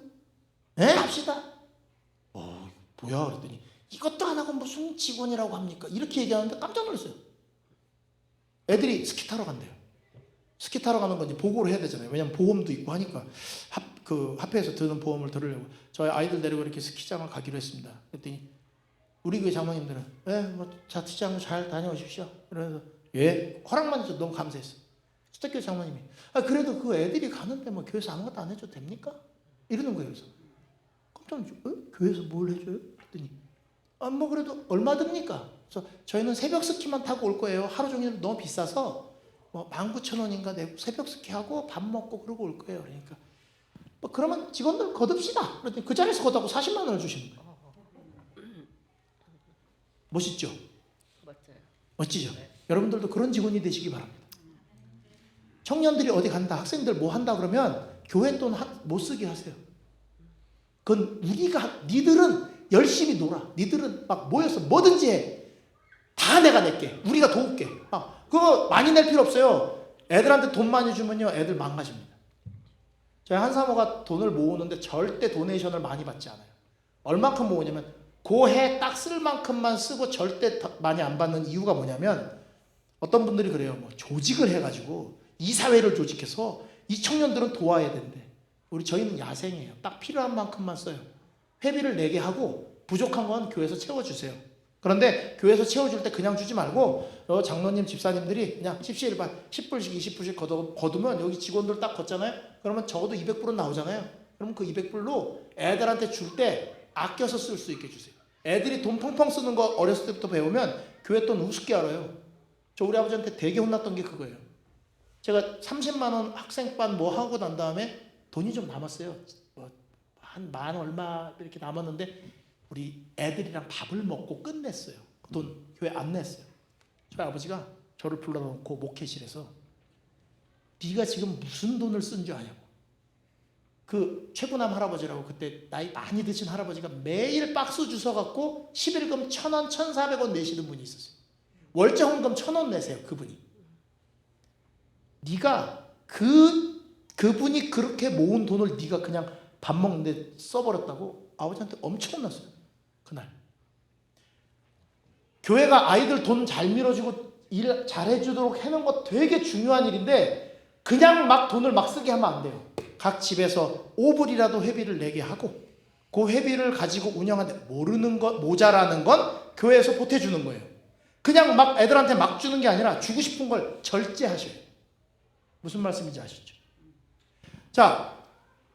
네? 합시다. 뭐야? 그랬더니 이것도 안 하고 무슨 직원이라고 합니까? 이렇게 얘기하는데 깜짝 놀랐어요. 애들이 스키 타러 간대요. 스키 타러 가는 건 이제 보고를 해야 되잖아요. 왜냐면 보험도 있고 하니까 합회에서 드는 보험을 들으려고 저희 아이들 데리고 이렇게 스키장을 가기로 했습니다. 그랬더니 우리 교회 장로님들은 자치장로 잘 다녀오십시오. 그래서 허락만 해서 너무 감사했어. 수택교회 장로님이 그래도 그 애들이 가는데 뭐 교회에서 아무것도 안 해줘도 됩니까? 이러는 거예요. 그래서 깜짝 놀랐죠. 교회에서 뭘 해줘요? 그랬더니 뭐 그래도 얼마 듭니까? 그래서 저희는 새벽 스키만 타고 올 거예요. 하루 종일 너무 비싸서 뭐 19,000원인가 내고 새벽 스키 하고 밥 먹고 그러고 올 거예요. 그러니까 그러면 직원들 거둡시다. 그랬더니 그 자리에서 거다고 40만 원을 주시는 거예요. 멋있죠? 멋져요. 멋지죠? 네. 여러분들도 그런 직원이 되시기 바랍니다. 청년들이 어디 간다, 학생들 뭐 한다 그러면 교회 돈 못 쓰게 하세요. 그건 니들은 열심히 놀아. 니들은 막 모여서 뭐든지 해. 다 내가 낼게. 우리가 도울게. 그거 많이 낼 필요 없어요. 애들한테 돈 많이 주면요, 애들 망가집니다. 저희 한사모가 돈을 모으는데 절대 도네이션을 많이 받지 않아요. 얼마큼 모으냐면 그 해 딱 쓸 만큼만 쓰고 절대 많이 안 받는 이유가 뭐냐면 어떤 분들이 그래요. 뭐 조직을 해가지고 이사회를 조직해서 이 청년들은 도와야 된대. 저희는 야생이에요. 딱 필요한 만큼만 써요. 회비를 내게 하고 부족한 건 교회에서 채워주세요. 그런데 교회에서 채워줄 때 그냥 주지 말고 장로님 집사님들이 그냥 십시일반 10불씩 20불씩 거두면 여기 직원들 딱 걷잖아요. 그러면 적어도 200불은 나오잖아요. 그러면 그 200불로 애들한테 줄 때 아껴서 쓸 수 있게 주세요. 애들이 돈 펑펑 쓰는 거 어렸을 때부터 배우면 교회 돈 우습게 알아요. 저 우리 아버지한테 되게 혼났던 게 그거예요. 제가 30만 원 학생반 뭐 하고 난 다음에 돈이 좀 남았어요. 한 만 얼마 이렇게 남았는데 우리 애들이랑 밥을 먹고 끝냈어요. 돈 교회 안 냈어요. 저희 아버지가 저를 불러놓고 목회실에서 네가 지금 무슨 돈을 쓴 줄 아냐고. 그 최구남 할아버지라고 그때 나이 많이 드신 할아버지가 매일 박스 주워갖고 11금 1,000원, 1,400원 내시는 분이 있었어요. 월세 헌금 1,000원 내세요. 그분이. 네가 그분이 그렇게 모은 돈을 네가 그냥 밥 먹는데 써버렸다고 아버지한테 엄청 혼났어요. 그날. 교회가 아이들 돈 잘 밀어주고 일 잘해주도록 해놓은 거 되게 중요한 일인데 그냥 막 돈을 막 쓰게 하면 안 돼요. 각 집에서 5불이라도 회비를 내게 하고 그 회비를 가지고 운영하는데 모르는 것 모자라는 건 교회에서 보태주는 거예요. 그냥 막 애들한테 막 주는 게 아니라 주고 싶은 걸 절제하셔요. 무슨 말씀인지 아시죠? 자,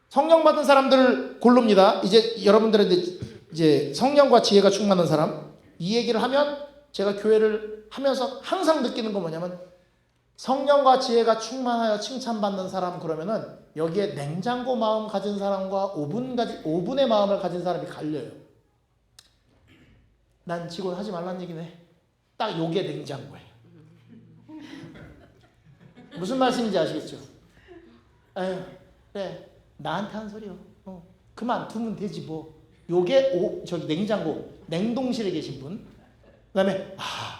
성령 받은 사람들을 고릅니다. 이제 여러분들한테 이제 성령과 지혜가 충만한 사람 이 얘기를 하면 제가 교회를 하면서 항상 느끼는 건 뭐냐면 성령과 지혜가 충만하여 칭찬받는 사람 그러면은 여기에 냉장고 마음 가진 사람과 오분의 마음을 가진 사람이 갈려요. 난 직원 하지 말란 얘기네. 딱 요게 냉장고예요. 무슨 말씀인지 아시겠죠? 에휴, 그래 나한테 한 소리요. 그만 두면 되지 뭐. 요게 저기 냉장고 냉동실에 계신 분. 그다음에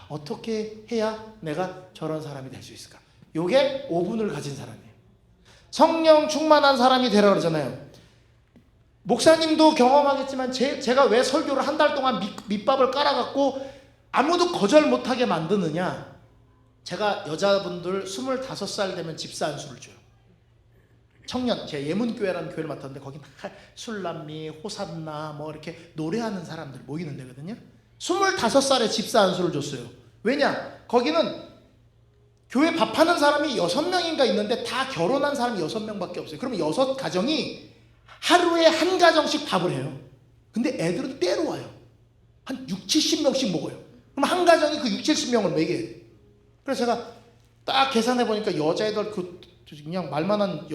어떻게 해야 내가 저런 사람이 될 수 있을까? 요게 오분을 가진 사람이에요. 성령 충만한 사람이 되라 그러잖아요. 목사님도 경험하겠지만 제가 왜 설교를 한 달 동안 밑밥을 깔아갖고 아무도 거절 못하게 만드느냐. 제가 여자분들 25살 되면 집사 안수를 줘요. 청년, 제가 예문교회라는 교회를 맡았는데 거긴 술남미, 호산나 뭐 이렇게 노래하는 사람들 모이는 데거든요. 25살에 집사 안수를 줬어요. 왜냐? 거기는 교회 밥하는 사람이 6명인가 있는데 다 결혼한 사람이 6명밖에 없어요. 그러면 6가정이 하루에 한 가정씩 밥을 해요. 근데 애들은 때로 와요. 한 6, 70명씩 먹어요. 그럼 한 가정이 그 6, 70명을 먹여야 돼요. 그래서 제가 딱 계산해 보니까 여자애들 그냥 말만한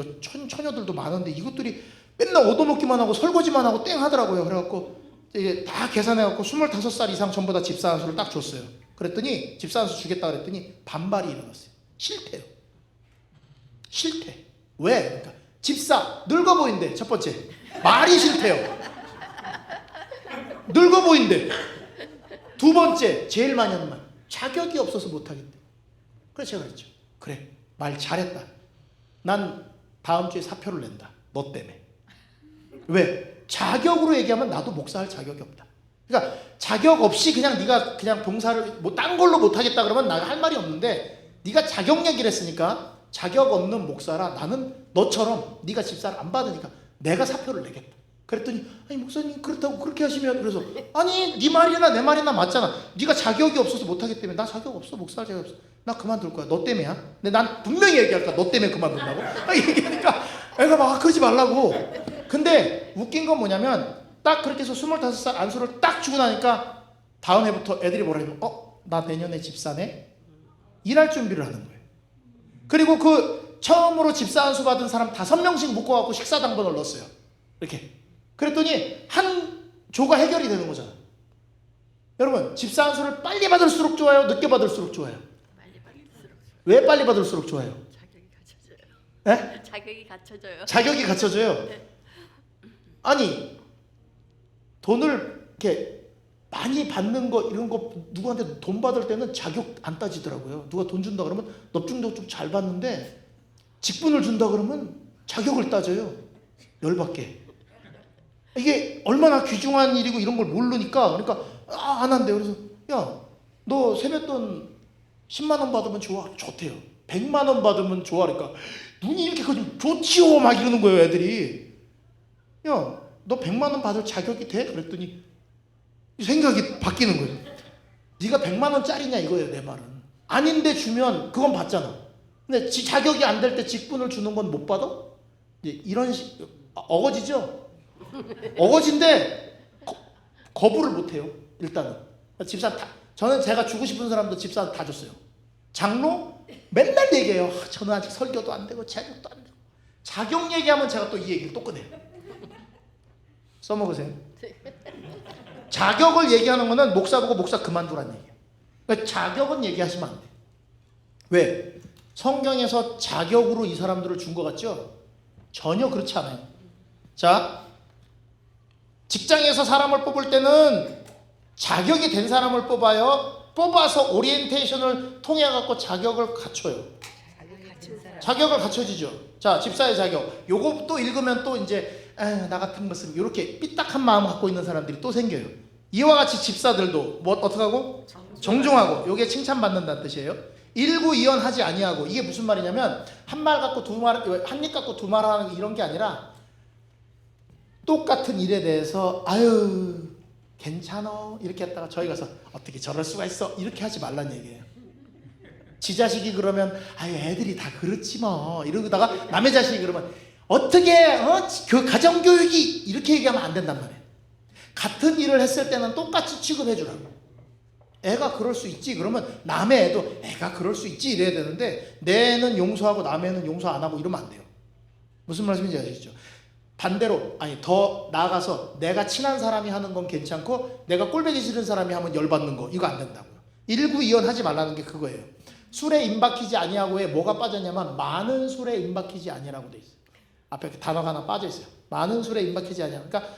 처녀들도 많은데 이것들이 맨날 얻어먹기만 하고 설거지만 하고 땡 하더라고요. 그래갖고 이제 다 계산해갖고 25살 이상 전부 다 집사 안수를 딱 줬어요. 그랬더니 집사 안수 주겠다 그랬더니 반발이 일어났어요. 싫대요. 싫대. 왜? 그러니까 집사 늙어 보인대. 첫 번째 말이 싫대요. 늙어 보인대. 두 번째 제일 많이 하는 말 자격이 없어서 못하겠대. 그래서 제가 그랬죠. 그래 말 잘했다. 난 다음 주에 사표를 낸다. 너 때문에. 왜? 자격으로 얘기하면 나도 목사할 자격이 없다. 그러니까 자격 없이 그냥 네가 그냥 봉사를 뭐 딴 걸로 못하겠다 그러면 나 할 말이 없는데 네가 자격 얘기를 했으니까 자격 없는 목사라 나는 너처럼 네가 집사를 안 받으니까 내가 사표를 내겠다. 그랬더니 아니 목사님 그렇다고 그렇게 하시면 그래서 아니 네 말이나 내 말이나 맞잖아. 네가 자격이 없어서 못하기 때문에 나 자격 없어. 목사할 자격 없어. 나 그만둘 거야. 너 때문이야. 근데 난 분명히 얘기할 거야. 너 때문에 그만둔다고. 얘기하니까 애가 막 그러지 말라고. 근데 웃긴 건 뭐냐면 딱 그렇게 해서 25살 안수를 딱 주고 나니까 다음 해부터 애들이 뭐라 해도 나 내년에 집사네? 일할 준비를 하는 거예요. 그리고 그 처음으로 집사 안수 받은 사람 5명씩 묶어갖고 식사 당번을 넣었어요. 이렇게. 그랬더니 한 조가 해결이 되는 거잖아. 여러분 집사 안수를 빨리 받을수록 좋아요? 늦게 받을수록 좋아요? 빨리 받을수록 왜 빨리 받을수록 좋아요? 자격이 갖춰져요. 네? 자격이 갖춰져요. 자격이 갖춰져요. 네. 아니 돈을 이렇게 많이 받는 거 이런 거 누구한테 돈 받을 때는 자격 안 따지더라고요. 누가 돈 준다 그러면 넙중dob중 잘 받는데 직분을 준다 그러면 자격을 따져요. 열받게. 이게 얼마나 귀중한 일이고 이런 걸 모르니까 그러니까 안 한대요. 그래서 야 너 세뱃돈 10만 원 받으면 좋아. 좋대요. 100만 원 받으면 좋아. 그러니까 눈이 이렇게 커지면 좋지요 막 이러는 거예요. 애들이. 야 너 100만 원 받을 자격이 돼? 그랬더니 생각이 바뀌는 거예요. 네가 100만 원짜리냐 이거예요. 내 말은. 아닌데 주면 그건 받잖아. 근데 자격이 안 될 때 직분을 주는 건 못 받아? 이제 이런 어거지죠? 어거지인데 거부를 못 해요. 일단은. 집사 저는 제가 주고 싶은 사람도 집사 다 줬어요. 장로 맨날 얘기해요. 저는 아직 설교도 안 되고 자격도 안 되고. 자격 얘기하면 제가 또 이 얘기를 또 꺼내요. 써먹으세요. 자격을 얘기하는 거는 목사 보고 목사 그만두라는 얘기예요. 그러니까 자격은 얘기하시면 안 돼. 왜? 성경에서 자격으로 이 사람들을 준 것 같죠? 전혀 그렇지 않아요. 자, 직장에서 사람을 뽑을 때는 자격이 된 사람을 뽑아요. 뽑아서 오리엔테이션을 통해 갖고 자격을 갖춰요. 자격을 갖춰지죠. 자, 집사의 자격. 요거 또 읽으면 또 이제 나 같은 모습 이렇게 삐딱한 마음 갖고 있는 사람들이 또 생겨요. 이와 같이 집사들도 뭐 어떻게 하고? 정중하고. 요게 칭찬받는다는 뜻이에요. 일구이연하지 아니하고. 이게 무슨 말이냐면 한 말 갖고 두 말, 한 입 갖고 두 말 하는 이런 게 아니라 똑같은 일에 대해서 아유 괜찮어 이렇게 했다가 저희 가서 어떻게 저럴 수가 있어 이렇게 하지 말란 얘기예요. 지 자식이 그러면 아유 애들이 다 그렇지 뭐 이러다가 남의 자식이 그러면 어떻게 그 가정교육이 이렇게 얘기하면 안 된단 말이에요. 같은 일을 했을 때는 똑같이 취급해 주라고. 애가 그럴 수 있지 그러면 남의 애도 애가 그럴 수 있지 이래야 되는데 내 애는 용서하고 남의 애는 용서 안 하고 이러면 안 돼요. 무슨 말씀인지 아시죠? 반대로 아니 더 나아가서 내가 친한 사람이 하는 건 괜찮고 내가 꼴보기 싫은 사람이 하면 열받는 거 이거 안 된다고요. 일구이연하지 말라는 게 그거예요. 술에 임박히지 아니하고에 뭐가 빠졌냐면 많은 술에 임박히지 아니라고 돼 있어요. 앞에 단어가 하나 빠져 있어요. 많은 술에 임박히지 아니하. 그러니까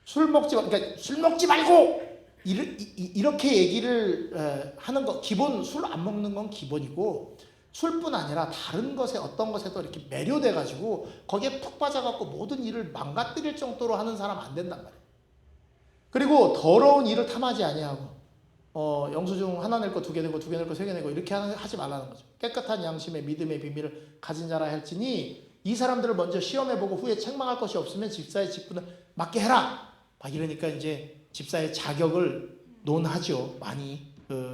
술 먹지 말고 이렇게 얘기를 하는 거 기본. 술 안 먹는 건 기본이고 술뿐 아니라 다른 것에 어떤 것에도 이렇게 매료돼 가지고 거기에 푹 빠져갖고 모든 일을 망가뜨릴 정도로 하는 사람 안 된단 말이에요. 그리고 더러운 일을 탐하지 아니하고 영수증 하나 낼 거 두 개 내고 두 개 낼 거 세 개 내고 이렇게 하지 말라는 거죠. 깨끗한 양심의 믿음의 비밀을 가진 자라 할지니 이 사람들을 먼저 시험해보고 후에 책망할 것이 없으면 집사의 직분을 맡게 해라. 막 이러니까 이제 집사의 자격을 논하죠. 많이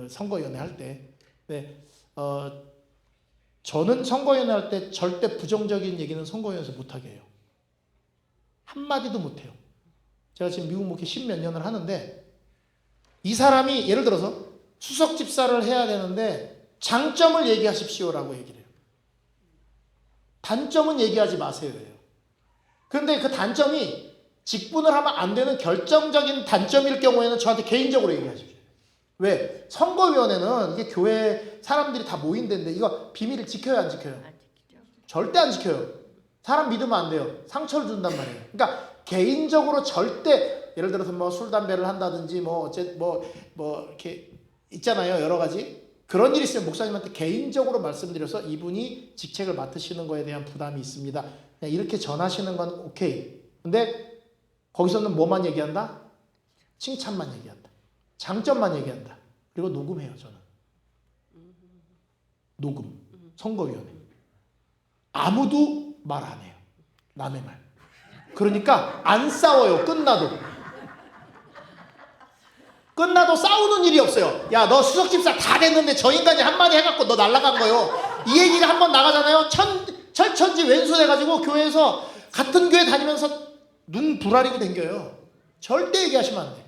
선거위원회 할 때. 네, 저는 선거위원회 할 때 절대 부정적인 얘기는 선거위원회에서 못하게 해요. 한마디도 못해요. 제가 지금 미국 목회 10몇 년을 하는데 이 사람이 예를 들어서 수석 집사를 해야 되는데 장점을 얘기하십시오라고 얘기를 해요. 단점은 얘기하지 마세요. 그런데 그 단점이 직분을 하면 안 되는 결정적인 단점일 경우에는 저한테 개인적으로 얘기하십시오. 왜? 선거위원회는 이게 교회 사람들이 다 모인 데인데 이거 비밀을 지켜요 안 지켜요? 절대 안 지켜요. 사람 믿으면 안 돼요. 상처를 준단 말이에요. 그러니까 개인적으로 절대 예를 들어서 뭐 술 담배를 한다든지 뭐 이렇게 있잖아요. 여러 가지 그런 일이 있으면 목사님한테 개인적으로 말씀드려서 이분이 직책을 맡으시는 거에 대한 부담이 있습니다. 그냥 이렇게 전하시는 건 오케이. 근데 거기서는 뭐만 얘기한다? 칭찬만 얘기한다. 장점만 얘기한다. 그리고 녹음해요, 저는. 녹음. 선거위원회. 아무도 말 안 해요. 남의 말. 그러니까 안 싸워요. 끝나도 싸우는 일이 없어요. 야, 너 수석집사 다 됐는데 저 인간이 한마디 해갖고 너 날라간 거요. 이 얘기가 한번 나가잖아요. 철천지 왼손해가지고 교회에서 같은 교회 다니면서 눈 부라리고 댕겨요. 절대 얘기하시면 안 돼.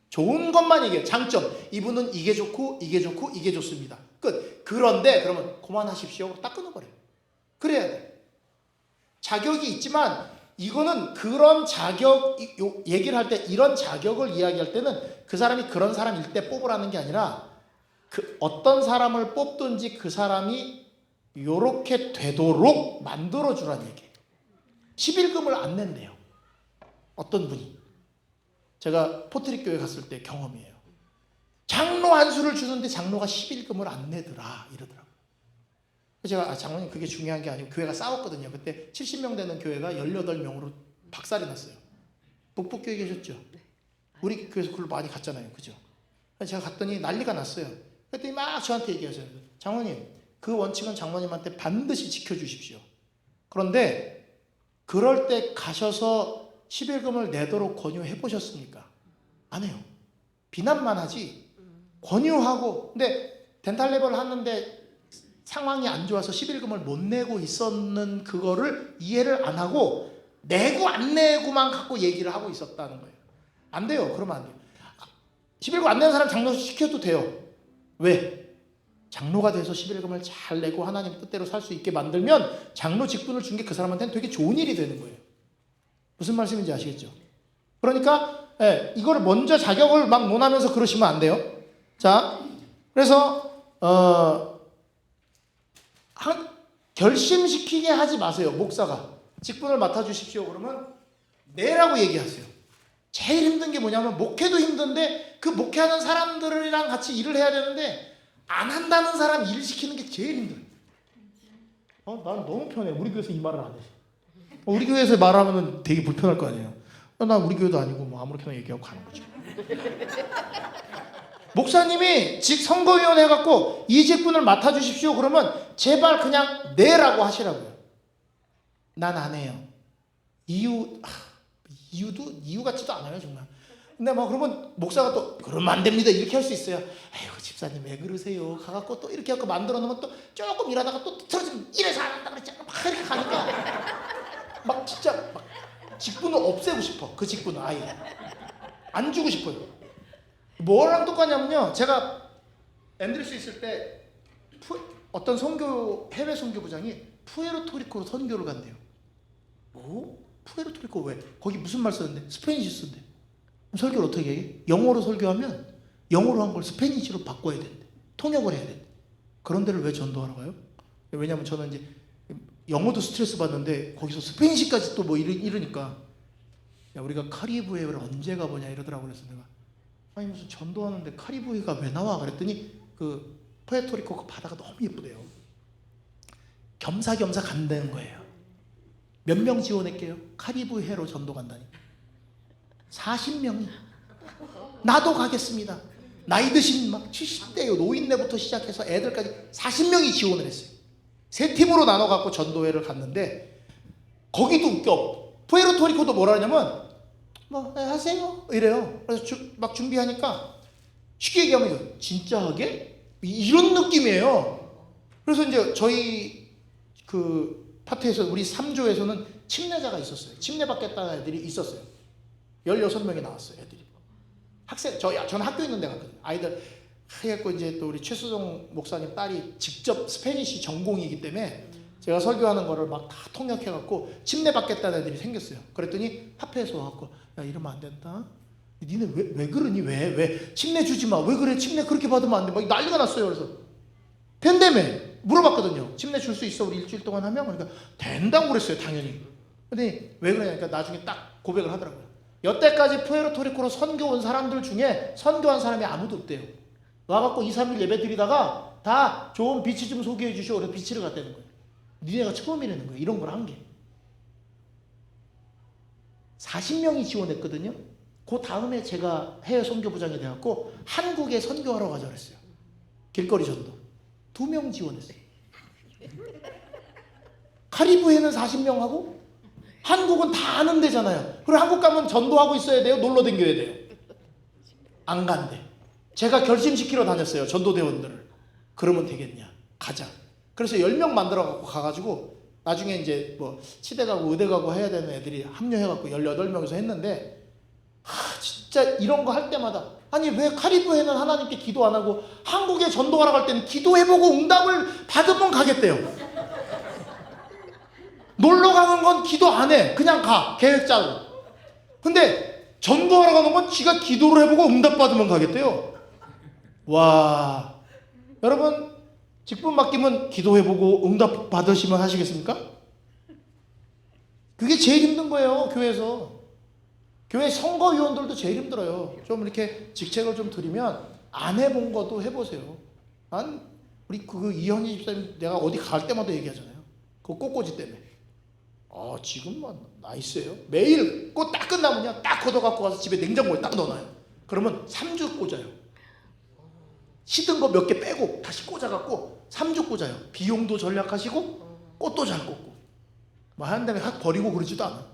좋은 것만 얘기해요. 장점. 이분은 이게 좋고 이게 좋고 이게 좋습니다. 끝. 그런데 그러면 그만하십시오. 딱 끊어버려요. 그래야 돼. 자격이 있지만 이거는 그런 자격 얘기를 할 때 이런 자격을 이야기할 때는 그 사람이 그런 사람일 때 뽑으라는 게 아니라 그 어떤 사람을 뽑든지 그 사람이 요렇게 되도록 만들어주라는 얘기예요. 11금을 안 낸대요. 어떤 분이. 제가 포트릭 교회 갔을 때 경험이에요. 장로 한 수를 주는데 장로가 11금을 안 내더라 이러더라고요. 제가 장로님 그게 중요한 게 아니고 교회가 싸웠거든요. 그때 70명 되는 교회가 18명으로 박살이 났어요. 북북교회 계셨죠? 우리 교회에서 그걸 많이 갔잖아요. 그죠? 제가 갔더니 난리가 났어요. 그랬더니 막 저한테 얘기하셔요. 장로님 그 원칙은 장로님한테 반드시 지켜주십시오. 그런데 그럴 때 가셔서 11금을 내도록 권유해 보셨습니까? 안 해요. 비난만 하지 권유하고. 근데 덴탈 랩을 하는데 상황이 안 좋아서 11금을 못 내고 있었는 그거를 이해를 안 하고 내고 안 내고만 갖고 얘기를 하고 있었다는 거예요. 안 돼요. 그러면 안 돼요. 11금 안 내는 사람 장로 시켜도 돼요. 왜? 장로가 돼서 11금을 잘 내고 하나님 뜻대로 살 수 있게 만들면 장로 직분을 준 게 그 사람한테는 되게 좋은 일이 되는 거예요. 무슨 말씀인지 아시겠죠? 그러니까 이거를 먼저 자격을 막 논하면서 그러시면 안 돼요. 자, 그래서 결심시키게 하지 마세요. 목사가 직분을 맡아주십시오 그러면 네라고 얘기하세요. 제일 힘든 게 뭐냐면 목회도 힘든데 그 목회하는 사람들이랑 같이 일을 해야 되는데 안 한다는 사람 일 시키는 게 제일 힘들어요. 나는 너무 편해. 우리 교회에서 이 말을 안 해. 우리 교회에서 말하면 되게 불편할 거 아니에요. 난 우리 교회도 아니고 뭐 아무렇게나 얘기하고 가는 거죠. 목사님이 선거위원 해갖고 이 직분을 맡아주십시오 그러면 제발 그냥 네라고 하시라고요. 난 안 해요. 이유 같지도 않아요 정말. 근데 뭐 그러면 목사가 또 그러면 안 됩니다 이렇게 할 수 있어요. 아이고 집사님 왜 그러세요? 가갖고 또 이렇게 하고 만들어 놓으면 또 조금 일하다가 또 틀어지면 이래서 안 한다 그랬잖아. 막 이렇게 가니까 막 진짜 막 직분을 없애고 싶어. 그 직분을 아예 안 주고 싶어요. 뭐랑 똑같냐면요. 제가 앤드루스 있을 때 어떤 해외 선교부장이 푸에르토리코로 선교를 간대요. 뭐? 푸에르토리코 왜? 거기 무슨 말 쓰는데? 스페니시 쓴대. 설교를 어떻게 해? 영어로 설교하면 영어로 한 걸 스페니시로 바꿔야 된대. 통역을 해야 된대. 그런 데를 왜 전도하러 가요? 왜냐면 저는 이제 영어도 스트레스 받는데 거기서 스페니시까지 또 뭐 이러니까 야 우리가 카리브해를 언제 가보냐 이러더라고. 그래서 내가 아니 무슨 전도하는데 카리브해가 왜 나와? 그랬더니 그 푸에르토리코 그 바다가 너무 예쁘대요. 겸사겸사 간다는 거예요. 몇 명 지원할게요? 카리브해로 전도 간다니 40명이 나도 가겠습니다. 나이 드신 막 70대요 노인네부터 시작해서 애들까지 40명이 지원을 했어요. 세 팀으로 나눠갖고 전도회를 갔는데 거기도 웃겨. 푸에르토리코도 뭐라 하냐면 뭐 하세요 이래요. 그래서 막 준비하니까 쉽게 얘기하면 이거 진짜 하게? 이런 느낌이에요. 그래서 이제 저희 그 파트에서 우리 3조에서는 침례자가 있었어요. 침례 받겠다는 애들이 있었어요. 16명이 나왔어요. 애들이 저는 학교 있는 데 갔거든요. 아이들 해갖고 이제 또 우리 최수종 목사님 딸이 직접 스페니시 전공이기 때문에 제가 설교하는 거를 막 다 통역해갖고 침례 받겠다는 애들이 생겼어요. 그랬더니 합회에서 와갖고 야 이러면 안 된다. 니네 왜 그러니? 왜 침례 주지 마. 왜 그래? 침례 그렇게 받으면 안 돼. 막 난리가 났어요. 그래서 된다며 물어봤거든요. 침례 줄 수 있어? 우리 일주일 동안 하면? 그러니까 된다고 그랬어요. 당연히. 근데 왜 그러냐니까 나중에 딱 고백을 하더라고요. 여태까지 푸에르토리코로 선교 온 사람들 중에 선교한 사람이 아무도 없대요. 와갖고 2, 3일 예배 드리다가 다 좋은 비치 좀 소개해 주시오. 그래서 비치를 갔다는 거예요. 니네가 처음이라는 거예요. 이런 걸 한 게. 40명이 지원했거든요. 그 다음에 제가 해외 선교부장이 돼갖고 한국에 선교하러 가자 그랬어요. 길거리 전도. 2명 지원했어요. 카리브해는 40명 하고 한국은 다 아는 데잖아요. 그리고 한국 가면 전도하고 있어야 돼요? 놀러 다녀야 돼요? 안 간대. 제가 결심시키러 다녔어요. 전도대원들을. 그러면 되겠냐? 가자. 그래서 10명 만들어갖고 가가지고 나중에 이제 뭐 치대 가고 의대 가고 해야 되는 애들이 합류해갖고 18명에서 했는데 진짜 이런 거 할 때마다 아니 왜 카리브해는 하나님께 기도 안 하고 한국에 전도하러 갈 때는 기도해보고 응답을 받으면 가겠대요. 놀러 가는 건 기도 안 해. 그냥 가. 계획 짜고. 근데 전도하러 가는 건 지가 기도를 해보고 응답 받으면 가겠대요. 와, 여러분 직분 맡기면 기도해보고 응답 받으시면 하시겠습니까? 그게 제일 힘든 거예요. 교회에서. 교회 선거위원들도 제일 힘들어요. 좀 이렇게 직책을 좀 드리면 안 해본 것도 해보세요. 우리 그 이현희 집사님 내가 어디 갈 때마다 얘기하잖아요. 그 꽃꽂이 때문에. 지금만 나이스예요. 매일 꽃 딱 끝나면요. 딱 걷어갖고 가서 집에 냉장고에 딱 넣어놔요. 그러면 3주 꽂아요. 시든 거 몇 개 빼고 다시 꽂아갖고 3주 꽂아요. 비용도 절약하시고 꽃도 잘 꽂고 뭐 하는 다음에 확 버리고 그러지도 않아요.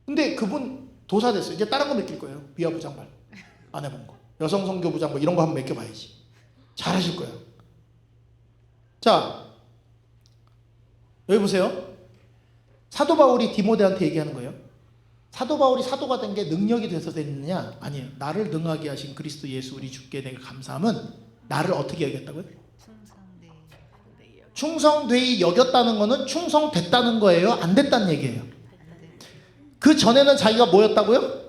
근데 그분 도사 됐어요. 이제 다른 거 맡길 거예요. 비화부장발 안 해본 거. 여성 선교부장 뭐 이런 거 한번 맡겨봐야지. 잘하실 거예요. 자, 여기 보세요. 사도 바울이 디모데한테 얘기하는 거예요. 사도 바울이 사도가 된 게 능력이 돼서 됐느냐? 아니에요. 나를 능하게 하신 그리스도 예수 우리 주께 내가 감사함은 나를 어떻게 여겼다고요? 충성되이 여겼다는 거는 충성됐다는 거예요? 안 됐다는 얘기예요? 그 전에는 자기가 뭐였다고요?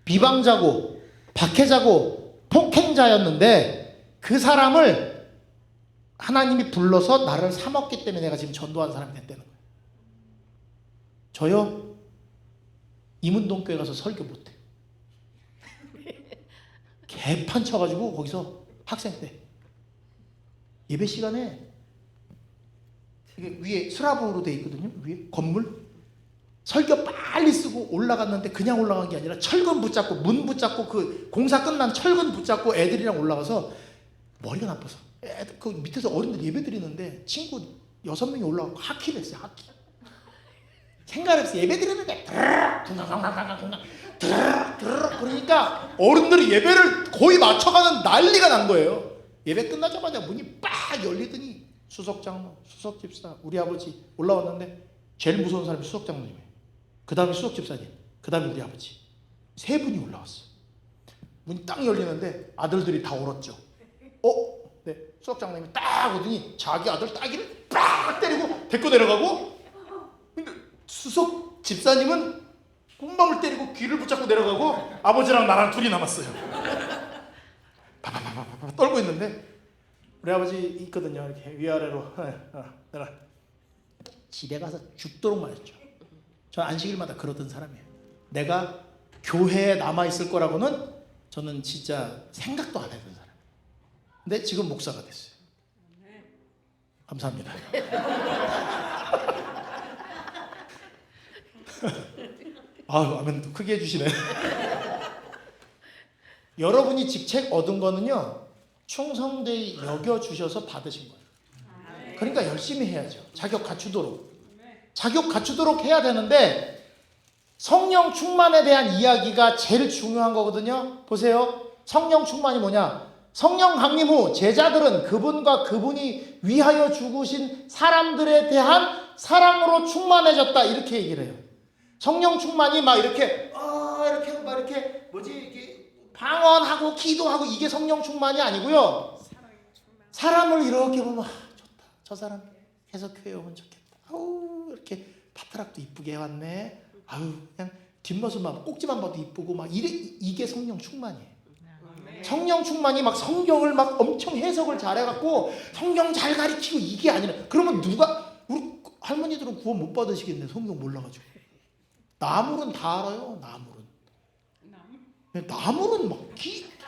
비방자고 박해자고 폭행자였는데 그 사람을 하나님이 불러서 나를 삼았기 때문에 내가 지금 전도한 사람이 됐다는 거예요. 저요? 이문동교회 가서 설교 못해. 개판 쳐가지고 거기서 학생 때 예배 시간에 이게 위에 스라브로 돼 있거든요. 위에 건물 설교 빨리 쓰고 올라갔는데 그냥 올라간 게 아니라 철근 붙잡고 문 붙잡고 그 공사 끝난 철근 붙잡고 애들이랑 올라가서 머리가 나빠서 애들 그 밑에서 어른들 예배 드리는데 친구 6명이 올라가고 하키를 했어요. 하키. 생각을 했어요. 예배 드리는데 그러니까 어른들이 예배를 거의 맞춰가는 난리가 난 거예요. 예배 끝나자마자 문이 빡 열리더니 수석장로, 수석집사, 우리 아버지 올라왔는데 제일 무서운 사람이 수석장로님이에요. 그 다음에 수석집사님, 그 다음에 우리 아버지. 세 분이 올라왔어. 문이 딱 열리는데 아들들이 다 울었죠. 네. 수석장로님이 딱 오더니 자기 아들 따기를 빡 때리고 데리고 내려가고, 근데 수석 집사님은 꽁방울 때리고 귀를 붙잡고 내려가고 아버지랑 나랑 둘이 남았어요. 바바바바바 떨고 있는데 우리 아버지 있거든요. 이렇게 위아래로 내가 집에 가서 죽도록 말했죠. 저는 안식일마다 그러던 사람이에요. 내가 교회에 남아있을 거라고는 저는 진짜 생각도 안 했던 사람. 근데 지금 목사가 됐어요. 감사합니다. 아유, 아멘 크게 해주시네. 여러분이 직책 얻은 거는요, 충성되이 여겨주셔서 받으신 거예요. 그러니까 열심히 해야죠. 자격 갖추도록. 자격 갖추도록 해야 되는데 성령 충만에 대한 이야기가 제일 중요한 거거든요. 보세요. 성령 충만이 뭐냐? 성령 강림 후 제자들은 그분과 그분이 위하여 죽으신 사람들에 대한 사랑으로 충만해졌다. 이렇게 얘기를 해요. 성령 충만이 막 이렇게 막 이렇게 이게 방언하고 기도하고 이게 성령 충만이 아니고요. 사람을 이렇게 보면 좋다. 저 사람 계속 교회 오면 좋겠다. 아우 이렇게 파트락도 이쁘게 해왔네. 아우 그냥 뒷모습만 꼭지만 봐도 이쁘고 막 이게 성령 충만이에요. 성령 충만이 막 성경을 막 엄청 해석을 잘해갖고 성경 잘 가리키고 이게 아니라 그러면 누가 우리 할머니들은 구원 못 받으시겠네. 성경 몰라가지고. 나물은 다 알아요. 나물은 막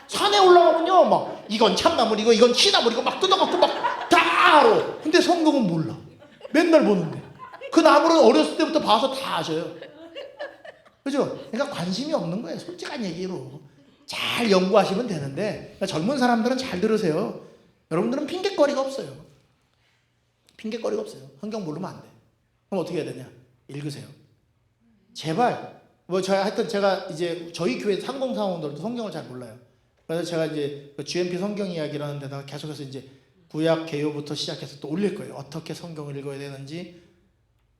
산에 올라가면요 막 이건 참나물 이건 시나물 이거 막 뜯어갖고 막 다 알아. 근데 성경은 몰라. 맨날 보는데 그 나물은 어렸을 때부터 봐서 다 아셔요. 그죠? 그러니까 관심이 없는 거예요. 솔직한 얘기로 잘 연구하시면 되는데 그러니까 젊은 사람들은 잘 들으세요. 여러분들은 핑계거리가 없어요. 핑계거리가 없어요. 성경 모르면 안 돼. 그럼 어떻게 해야 되냐? 읽으세요. 제발 하여튼 제가 이제 저희 교회 상공사원들도 성경을 잘 몰라요. 그래서 제가 이제 그 GMP 성경 이야기라는 데다가 계속해서 이제 구약 개요부터 시작해서 또 올릴 거예요. 어떻게 성경을 읽어야 되는지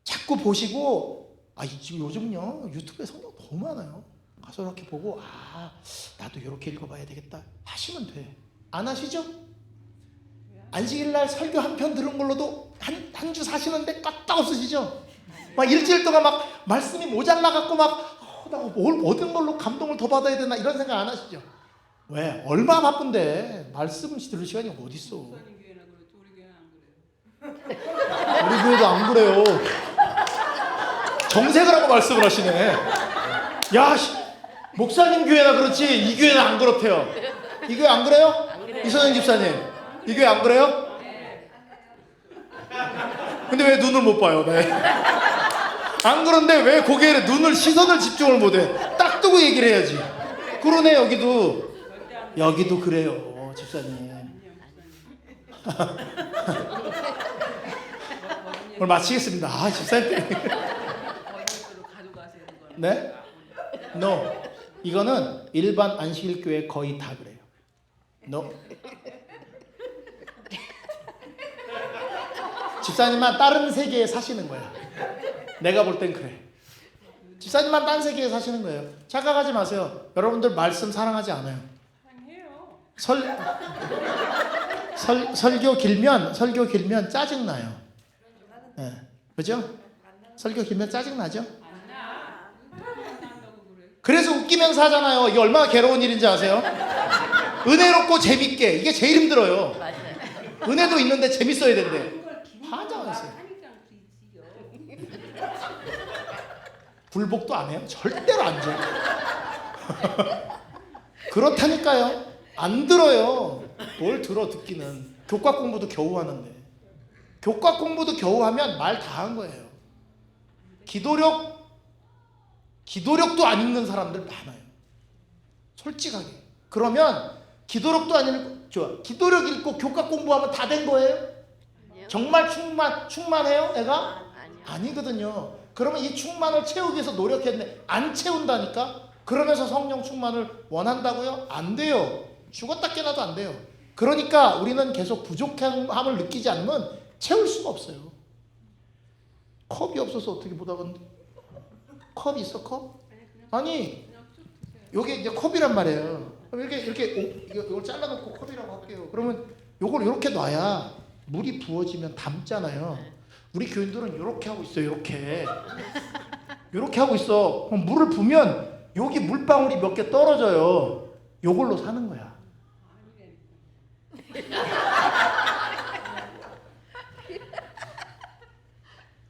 자꾸 보시고 요즘요 유튜브에 성경 너무 많아요. 가서 이렇게 보고 나도 이렇게 읽어봐야 되겠다 하시면 돼. 안 하시죠? 안식일날 설교 한 편 들은 걸로도 한 주 사시는데 까딱 없으시죠? 막 일주일 동안 막 말씀이 모자라갖고 막 나 뭘 얻은 걸로 감동을 더 받아야 되나 이런 생각 안 하시죠? 왜? 얼마나 바쁜데 말씀 들을 시간이 어디 있어? 우리 교회도 안 그래요. 정색을 하고 말씀을 하시네. 야, 목사님 교회나 그렇지 이 교회는 안 그렇대요. 이 교회 안 그래요? 이선영 집사님, 이 교회 안 그래요? 근데 왜 눈을 못 봐요? 네. 안 그런데 왜 고개에 시선을 집중을 못해? 딱 뜨고 얘기를 해야지. 그러네. 여기도 그래요 집사님. 오늘 마치겠습니다. 집사님 네? No. 이거는 일반 안식일 교회 거의 다 그래요. No. 집사님만 다른 세계에 사시는 거야. 내가 볼 땐 그래. 집사님만 딴 세계에 사시는 거예요. 착각하지 마세요. 여러분들 말씀 사랑하지 않아요. 설교 길면 짜증나요. 예. 그죠? 설교 길면 짜증나죠? 그래서 웃기면서 하잖아요. 이게 얼마나 괴로운 일인지 아세요? 은혜롭고 재밌게. 이게 제일 힘들어요. 은혜도 있는데 재밌어야 된대. 환장했어요. 불복도 안 해요? 절대로 안 줘요. 그렇다니까요. 안 들어요. 뭘 들어 듣기는. 교과 공부도 겨우 하는데. 교과 공부도 겨우 하면 말 다 한 거예요. 기도력도 안 읽는 사람들 많아요. 솔직하게. 그러면 기도력도 안 읽고, 좋아. 기도력 읽고 교과 공부하면 다 된 거예요? 아니요. 정말 충만해요, 애가? 아니요. 아니거든요. 그러면 이 충만을 채우기 위해서 노력했는데 안 채운다니까? 그러면서 성령 충만을 원한다고요? 안 돼요. 죽었다 깨나도 안 돼요. 그러니까 우리는 계속 부족함을 느끼지 않으면 채울 수가 없어요. 컵이 없어서 어떻게 못 하겠는데? 컵 있어, 컵? 아니, 요게 이제 컵이란 말이에요. 이렇게 이걸 잘라놓고 컵이라고 할게요. 그러면 요걸 이렇게 놔야 물이 부어지면 담잖아요. 우리 교인들은 이렇게 하고 있어요. 이렇게 하고 있어. 그럼 물을 부으면 여기 물방울이 몇 개 떨어져요. 요걸로 사는 거야.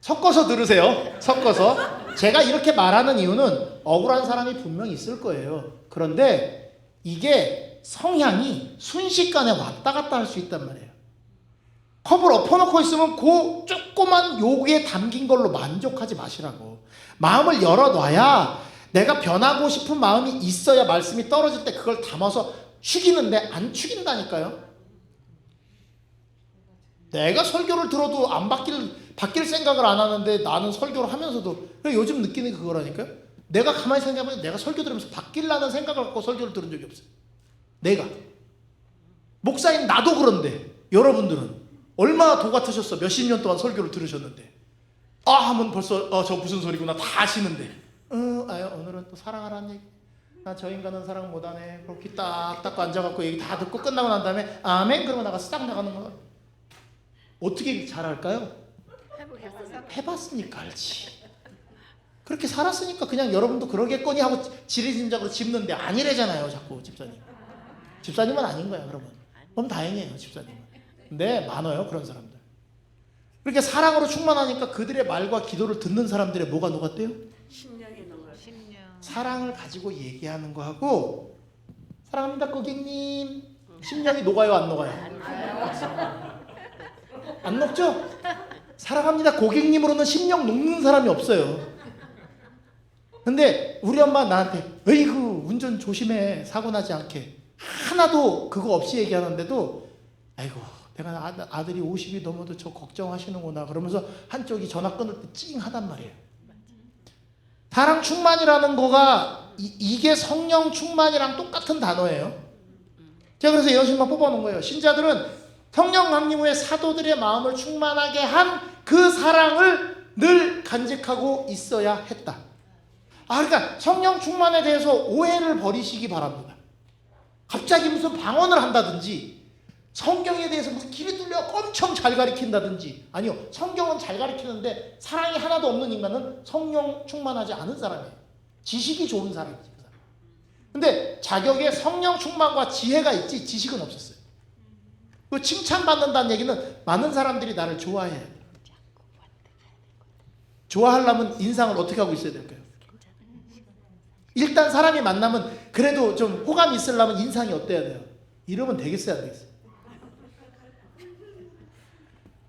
섞어서 들으세요. 섞어서. 제가 이렇게 말하는 이유는 억울한 사람이 분명히 있을 거예요. 그런데 이게 성향이 순식간에 왔다 갔다 할 수 있단 말이에요. 컵을 엎어놓고 있으면 그 조그만 요기에 담긴 걸로 만족하지 마시라고. 마음을 열어놔야 내가 변하고 싶은 마음이 있어야 말씀이 떨어질 때 그걸 담아서 축이는데 안 축인다니까요. 내가 설교를 들어도 안 바뀔 생각을 안 하는데 나는 설교를 하면서도 요즘 느끼는 게 그거라니까요. 내가 가만히 생각해보면 내가 설교 들으면서 바뀌려는 생각을 갖고 설교를 들은 적이 없어요. 내가 목사인 나도 그런데 여러분들은 얼마나 도 같으셨어. 몇십 년 동안 설교를 들으셨는데 하면 벌써 저 무슨 소리구나 다 아시는데 오늘은 또 사랑하라는 얘기. 저 인간은 사랑 못하네. 그렇게 딱 닦고 앉아갖고 얘기 다 듣고 끝나고 난 다음에 아멘 그러고 나가 싹 나가는 거야. 어떻게 잘할까요? 해봤으니까 알지. 그렇게 살았으니까 그냥 여러분도 그러겠거니 하고 지리짐작으로 짚는데 아니래잖아요. 자꾸 집사님은 아닌 거야. 그럼 다행이에요. 집사님은. 근데 많아요 그런 사람들. 그렇게 사랑으로 충만하니까 그들의 말과 기도를 듣는 사람들의 뭐가 녹았대요? 심령이 녹아요. 심령. 사랑을 가지고 얘기하는 거하고 사랑합니다 고객님 심령이 녹아요 안 녹아요? 안 녹죠? 사랑합니다 고객님으로는 심령 녹는 사람이 없어요. 근데 우리 엄마 나한테 어이구 운전 조심해 사고 나지 않게 하나도 그거 없이 얘기하는데도 아이고 내가 아들이 50이 넘어도 저 걱정하시는구나 그러면서 한쪽이 전화 끊을 때 찡 하단 말이에요. 사랑 충만이라는 거가 이게 성령 충만이랑 똑같은 단어예요. 제가 그래서 여신만 뽑아놓은 거예요. 신자들은 성령 강림 후에 사도들의 마음을 충만하게 한 그 사랑을 늘 간직하고 있어야 했다. 그러니까 성령 충만에 대해서 오해를 버리시기 바랍니다. 갑자기 무슨 방언을 한다든지 성경에 대해서 무슨 길이 뚫려 엄청 잘 가르친다든지 아니요. 성경은 잘 가르치는데 사랑이 하나도 없는 인간은 성령 충만하지 않은 사람이에요. 지식이 좋은 사람이지. 근데 자격에 성령 충만과 지혜가 있지 지식은 없었어요. 그 칭찬받는다는 얘기는 많은 사람들이 나를 좋아해요. 좋아하려면 인상을 어떻게 하고 있어야 될까요? 일단 사람이 만나면 그래도 좀 호감이 있으려면 인상이 어때야 돼요? 이러면 되겠어요 안 되겠어요?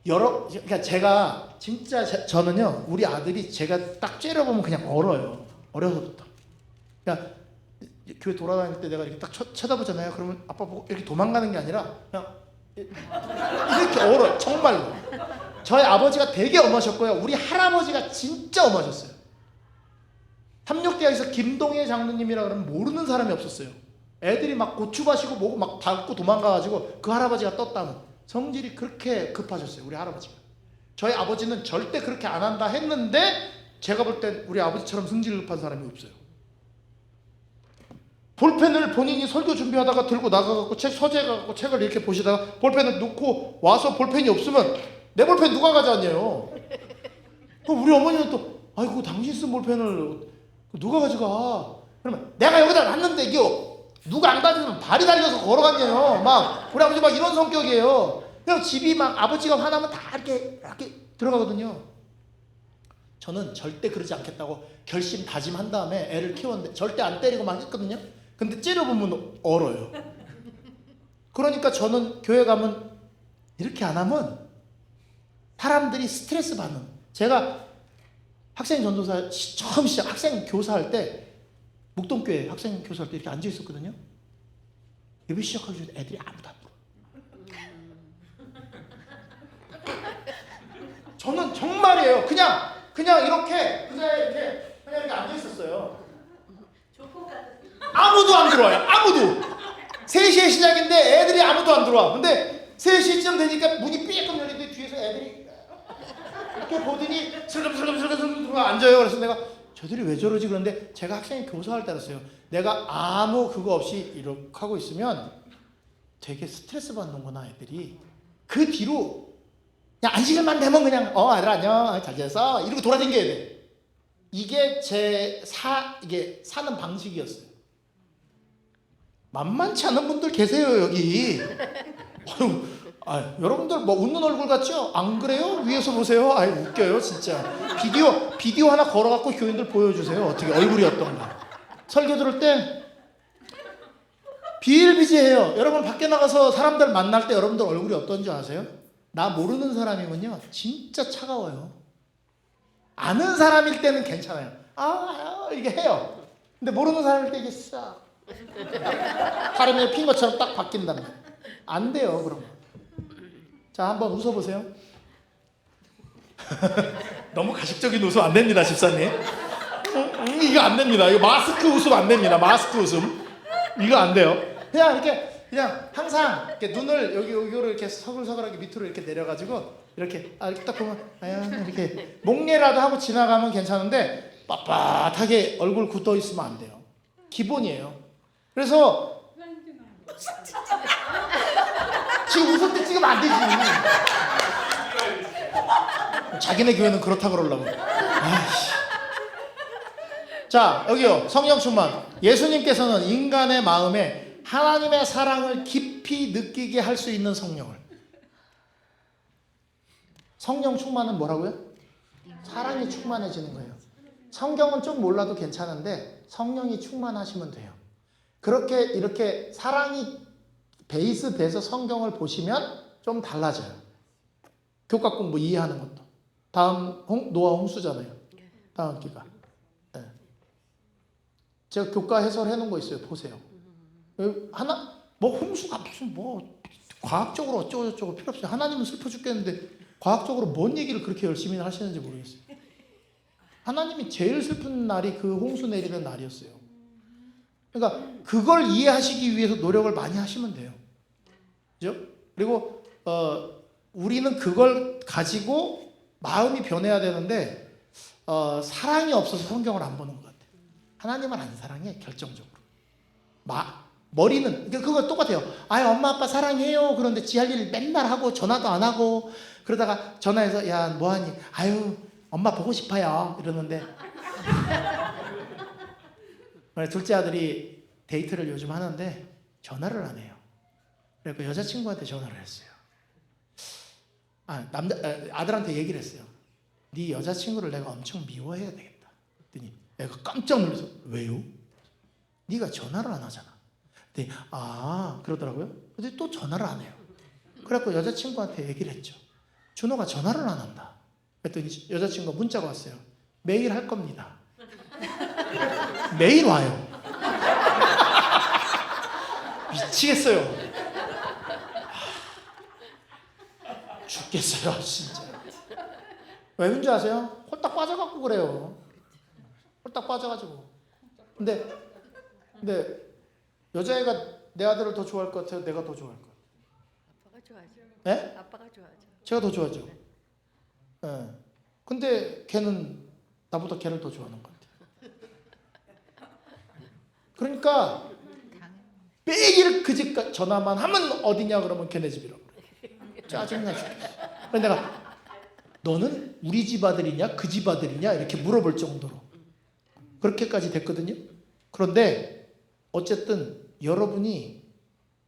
그러니까 제가 진짜 저는요 우리 아들이 제가 딱 째려보면 그냥 얼어요. 어려서부터. 그러니까 교회 돌아다닐 때 내가 이렇게 딱 쳐다보잖아요. 그러면 아빠 보고 이렇게 도망가는 게 아니라 그냥 이렇게 얼어요. 정말로. 저희 아버지가 되게 엄하셨고요. 우리 할아버지가 진짜 엄하셨어요. 삼육대학에서 김동혜 장로님이라 그러면 모르는 사람이 없었어요. 애들이 막 고추밭이고 뭐고 막 밟고 도망가가지고 그 할아버지가 떴다는 성질이 그렇게 급하셨어요. 우리 할아버지가. 저희 아버지는 절대 그렇게 안 한다 했는데 제가 볼 땐 우리 아버지처럼 성질 급한 사람이 없어요. 볼펜을 본인이 설교 준비하다가 들고 나가갖고 책 서재 가고 책을 이렇게 보시다가 볼펜을 놓고 와서 볼펜이 없으면 내 볼펜 누가 가져왔냐요. 그럼 우리 어머니는 또 아이고 당신 쓴 볼펜을 누가 가져가? 그러면 내가 여기다 놨는데 이게 누가 안 가져오면 발이 달려서 걸어갔냐요. 막 우리 아버지 막 이런 성격이에요. 그냥 집이 막 아버지가 화나면 다 이렇게 들어가거든요. 저는 절대 그러지 않겠다고 결심 다짐한 다음에 애를 키웠는데 절대 안 때리고 막 했거든요. 근데 찌려보면 얼어요. 그러니까 저는 교회 가면 이렇게 안 하면 사람들이 스트레스 받는. 제가 학생 전도사 처음 시작 학생 교사할 때 묵동교회 학생 교사할 때 이렇게 앉아 있었거든요. 예배 시작하기 전에 애들이 아무도 안 들어. 저는 정말이에요. 그냥 이렇게 그냥 이렇게 앉아 있었어요. 아무도 안 들어와요. 아무도. 3시에 시작인데 애들이 아무도 안 들어와. 근데 3시쯤 되니까 문이 삐끔 열리는데 뒤에서 애들이 이렇게 보더니 슬금슬금 들어와 앉아요. 그래서 내가 저들이 왜 저러지 그런데 제가 학생이 교사할 때 알았어요. 내가 아무 그거 없이 이렇게 하고 있으면 되게 스트레스 받는구나 애들이. 그 뒤로 그냥 안식일만 되면 그냥 아들 안녕 잘 지냈어 이러고 돌아다녀야 돼. 이게 이게 사는 방식이었어요. 만만치 않은 분들 계세요 여기. 여러분들 뭐 웃는 얼굴 같죠? 안 그래요? 위에서 보세요. 웃겨요 진짜. 비디오 하나 걸어갖고 교인들 보여주세요. 어떻게 얼굴이 어떤가. 설교 들을 때 비일비재해요. 여러분 밖에 나가서 사람들 만날 때 여러분들 얼굴이 어떤지 아세요? 나 모르는 사람이면요 진짜 차가워요. 아는 사람일 때는 괜찮아요. 이게 해요. 근데 모르는 사람일 때 이게 싹 바람에 핀 것처럼 딱 바뀐단 말이에요. 안 돼요 그럼. 자 한번 웃어보세요. 너무 가식적인 웃음 안 됩니다 집사님. 이거 안 됩니다. 이거 마스크 웃음 안 됩니다. 마스크 웃음 이거 안 돼요. 그냥 항상 이렇게 눈을 여기로 이렇게 서글서글하게 밑으로 이렇게 내려가지고 이렇게 이렇게 딱 보면 이렇게 목례라도 하고 지나가면 괜찮은데 빳빳하게 얼굴 굳어 있으면 안 돼요. 기본이에요. 그래서 지금 웃을 때 찍으면 안 되지. 자기네 교회는 그렇다 그러려고. 자 여기요 성령 충만. 예수님께서는 인간의 마음에 하나님의 사랑을 깊이 느끼게 할 수 있는 성령을. 성령 충만은 뭐라고요? 사랑이 충만해지는 거예요. 성경은 좀 몰라도 괜찮은데 성령이 충만하시면 돼요. 그렇게 이렇게 사랑이 베이스 돼서 성경을 보시면 좀 달라져요. 교과 공부 이해하는 것도. 다음 노아 홍수잖아요. 다음 기가. 네. 제가 교과 해설해 놓은 거 있어요. 보세요. 홍수가 무슨 과학적으로 어쩌고저쩌고 필요 없어요. 하나님은 슬퍼 죽겠는데 과학적으로 뭔 얘기를 그렇게 열심히 하시는지 모르겠어요. 하나님이 제일 슬픈 날이 그 홍수 내리는 날이었어요. 그러니까 그걸 이해하시기 위해서 노력을 많이 하시면 돼요. 그죠? 그리고 우리는 그걸 가지고 마음이 변해야 되는데 사랑이 없어서 성경을 안 보는 것 같아요. 하나님은 안 사랑해 결정적으로. 머리는 그거 똑같아요. 엄마 아빠 사랑해요. 그런데 지 할 일 맨날 하고 전화도 안 하고 그러다가 전화해서 야 뭐하니? 엄마 보고 싶어요. 이러는데 둘째 아들이 데이트를 요즘 하는데 전화를 안 해요. 그래서 여자친구한테 전화를 했어요. 아들한테 얘기를 했어요. 네 여자친구를 내가 엄청 미워해야 되겠다. 그랬더니 내가 깜짝 놀라서 왜요? 네가 전화를 안 하잖아. 그랬더니 그러더라고요. 근데 또 전화를 안 해요. 그래갖고 여자친구한테 얘기를 했죠. 준호가 전화를 안 한다. 그랬더니 여자친구가 문자가 왔어요. 매일 할 겁니다. 매일 와요. 미치겠어요. 죽겠어요 진짜. 왜 그런지 아세요? 홀딱 빠져갖고 그래요. 홀딱 빠져가지고. 근데 여자애가 내 아들을 더 좋아할 것 같아요? 내가 더 좋아할 것 같아요? 아빠가 좋아하죠. 네? 아빠가 좋아하죠. 제가 더 좋아하죠. 네. 근데 걔는 나보다 걔를 더 좋아하는 것 같아요. 그러니까 매일 그 집 전화만 하면 어디냐 그러면 걔네 집이라고 그래. 짜증나 죽겠어. 그래서 내가 너는 우리 집 아들이냐 그 집 아들이냐 이렇게 물어볼 정도로 그렇게까지 됐거든요. 그런데 어쨌든 여러분이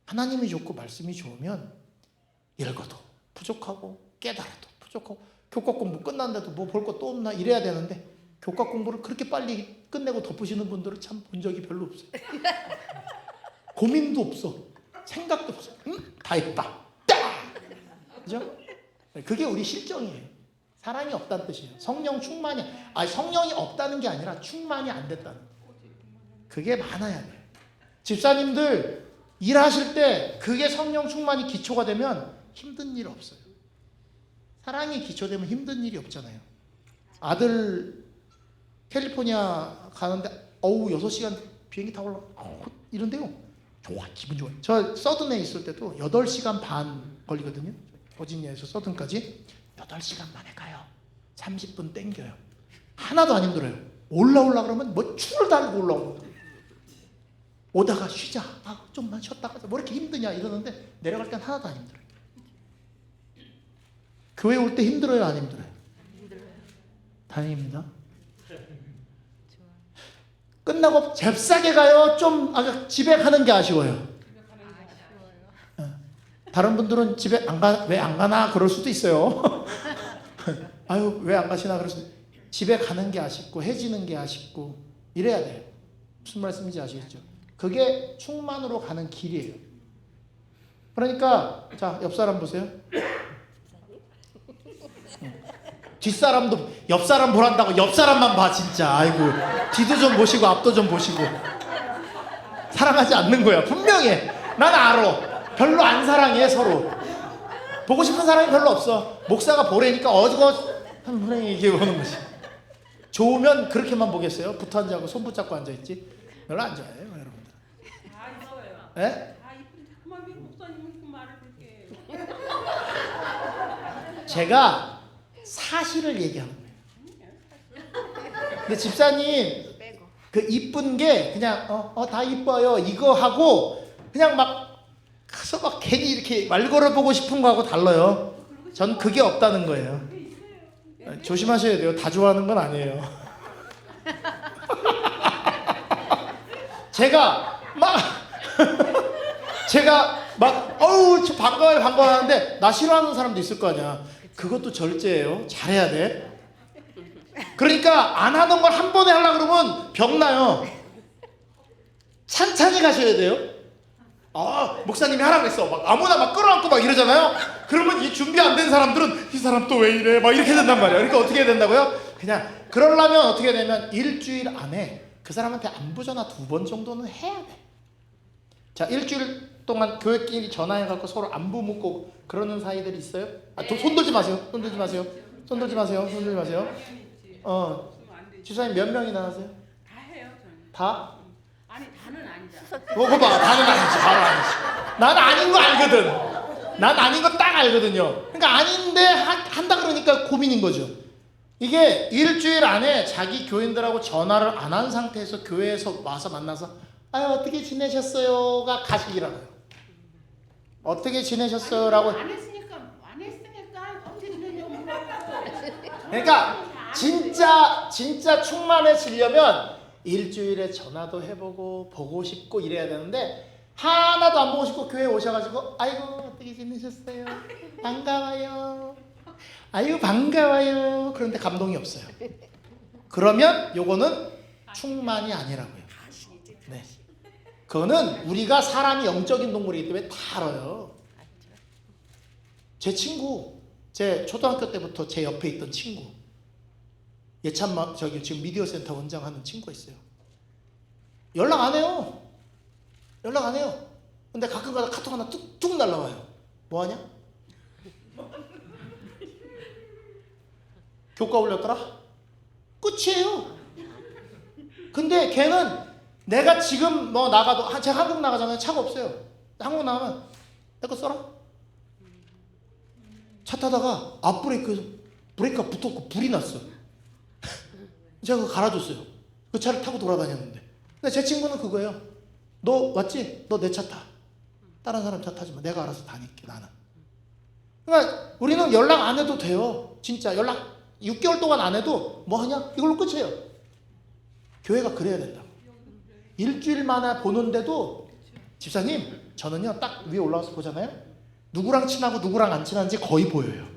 하나님이 좋고 말씀이 좋으면 읽어도 부족하고 깨달아도 부족하고 교과 공부 끝났는데도 뭐 볼 거 또 없나 이래야 되는데 교과 공부를 그렇게 빨리 끝내고 덮으시는 분들은 참 본 적이 별로 없어요. 고민도 없어. 생각도 없어. 다 했다. 딱! 그죠? 그게 우리 실정이에요. 사랑이 없다는 뜻이에요. 성령 충만이, 성령이 없다는 게 아니라 충만이 안 됐다는 거예요. 그게 많아야 돼요. 집사님들 일하실 때 그게 성령 충만이 기초가 되면 힘든 일 없어요. 사랑이 기초되면 힘든 일이 없잖아요. 아들 캘리포니아 가는데 6시간 비행기 타고 올라 이런데요. 좋아, 기분 좋아요. 저 서든에 있을 때도 8시간 반 걸리거든요. 버지니아에서 서든까지 8시간 만에 가요. 30분 땡겨요. 하나도 안 힘들어요. 올라오려 그러면 뭐 추를 달고 올라오고 오다가 쉬자. 좀만 쉬었다 가자. 뭐 이렇게 힘드냐 이러는데 내려갈 땐 하나도 안 힘들어요. 교회 올 때 힘들어요, 안 힘들어요? 다행입니다. 끝나고 잽싸게 가요. 좀 집에 가는 게 아쉬워요. 다른 분들은 집에 왜 안 가나 그럴 수도 있어요. 아유 왜 안 가시나 그럴 수도. 집에 가는 게 아쉽고 해지는 게 아쉽고 이래야 돼요. 무슨 말씀인지 아시겠죠? 그게 충만으로 가는 길이에요. 그러니까 자, 옆 사람 보세요. 뒷사람도 옆 사람 보란다고 옆 사람만 봐 진짜. 아이고 뒤도 좀 보시고 앞도 좀 보시고. 사랑하지 않는 거야 분명해. 난 알아. 별로 안 사랑해 서로. 보고 싶은 사람이 별로 없어. 목사가 보래니까 어디고 한 분이 이게 보는 거지. 좋으면 그렇게만 보겠어요? 붙어 앉아고 손 붙잡고 앉아있지? 별로 안 좋아해요 여러분들. 다 있어요. 예? 다 이쁜데 자꾸만 왜 목사님은 그 말을 그렇게 제가 사실을 얘기하는 거예요. 근데 집사님 그 이쁜 게 그냥 다 이뻐요 이거 하고 그냥 막 가서 막 괜히 이렇게 말 걸어보고 싶은 거하고 달라요. 전 그게 없다는 거예요. 조심하셔야 돼요. 다 좋아하는 건 아니에요. 제가 막 어우 저 반가워요 하는데 나 싫어하는 사람도 있을 거 아니야. 그것도 절제예요. 잘해야 돼. 그러니까 안 하던 걸 한 번에 하려고 그러면 병나요. 찬찬히 가셔야 돼요. 목사님이 하라 그랬어. 막 아무나 막 끌어안고 막 이러잖아요. 그러면 이 준비 안 된 사람들은 이 사람 또 왜 이래 막 이렇게 된단 말이야. 그러니까 어떻게 해야 된다고요? 그냥 그러려면 어떻게 되면 일주일 안에 그 사람한테 안부 전화 2번 정도는 해야 돼. 자, 일주일 동안 교회끼리 전화해갖고 서로 안부 묻고 그러는 사이들이 있어요? 손 들지 마세요. 손 들지 마세요. 손 들지 마세요. 손 들지 마세요. 집사님 몇 명이나 하세요? 다 해요 저는. 다? 아니 다는 아니잖아. 그거 봐. 다는 아니지. 바로 아니지. 난 아닌 거 알거든. 난 아닌 거 딱 알거든요. 그러니까 아닌데 한다 그러니까 고민인 거죠. 이게 일주일 안에 자기 교인들하고 전화를 안 한 상태에서 교회에서 와서 만나서 어떻게 지내셨어요가 가식이라고요. 어떻게 지내셨어요라고. 안 했으니까 어떻게 지내냐고 물어봤어. 그러니까 진짜 충만해지려면 일주일에 전화도 해보고 보고 싶고 이래야 되는데 하나도 안 보고 싶고 교회에 오셔가지고 아이고 어떻게 지내셨어요? 반가워요. 아이고 반가워요. 그런데 감동이 없어요. 그러면 요거는 충만이 아니라고요. 네. 그거는 우리가 사람이 영적인 동물이기 때문에 다 알아요. 제 친구, 제 초등학교 때부터 제 옆에 있던 친구, 예찬 지금 미디어 센터 원장하는 친구가 있어요. 연락 안 해요. 근데 가끔가다 카톡 하나 뚝뚝 날라와요. 뭐 하냐? 교과 올렸더라? 끝이에요. 근데 걔는 내가 지금 뭐 나가도 제가 한국 나가잖아요. 차가 없어요. 한국 나가면 내 거 써라. 차 타다가 앞브레이크에서 브레이크가 붙었고 불이 났어. 제가 그거 갈아줬어요. 그 차를 타고 돌아다녔는데. 근데 제 친구는 그거예요. 너 왔지? 너 내 차 타. 다른 사람 차 타지 마. 내가 알아서 다닐게 나는. 그러니까 우리는 연락 안 해도 돼요. 진짜 연락 6개월 동안 안 해도 뭐 하냐? 이걸로 끝이에요. 교회가 그래야 된다. 일주일 만에 보는데도 집사님 저는요 딱 위에 올라와서 보잖아요. 누구랑 친하고 누구랑 안 친한지 거의 보여요.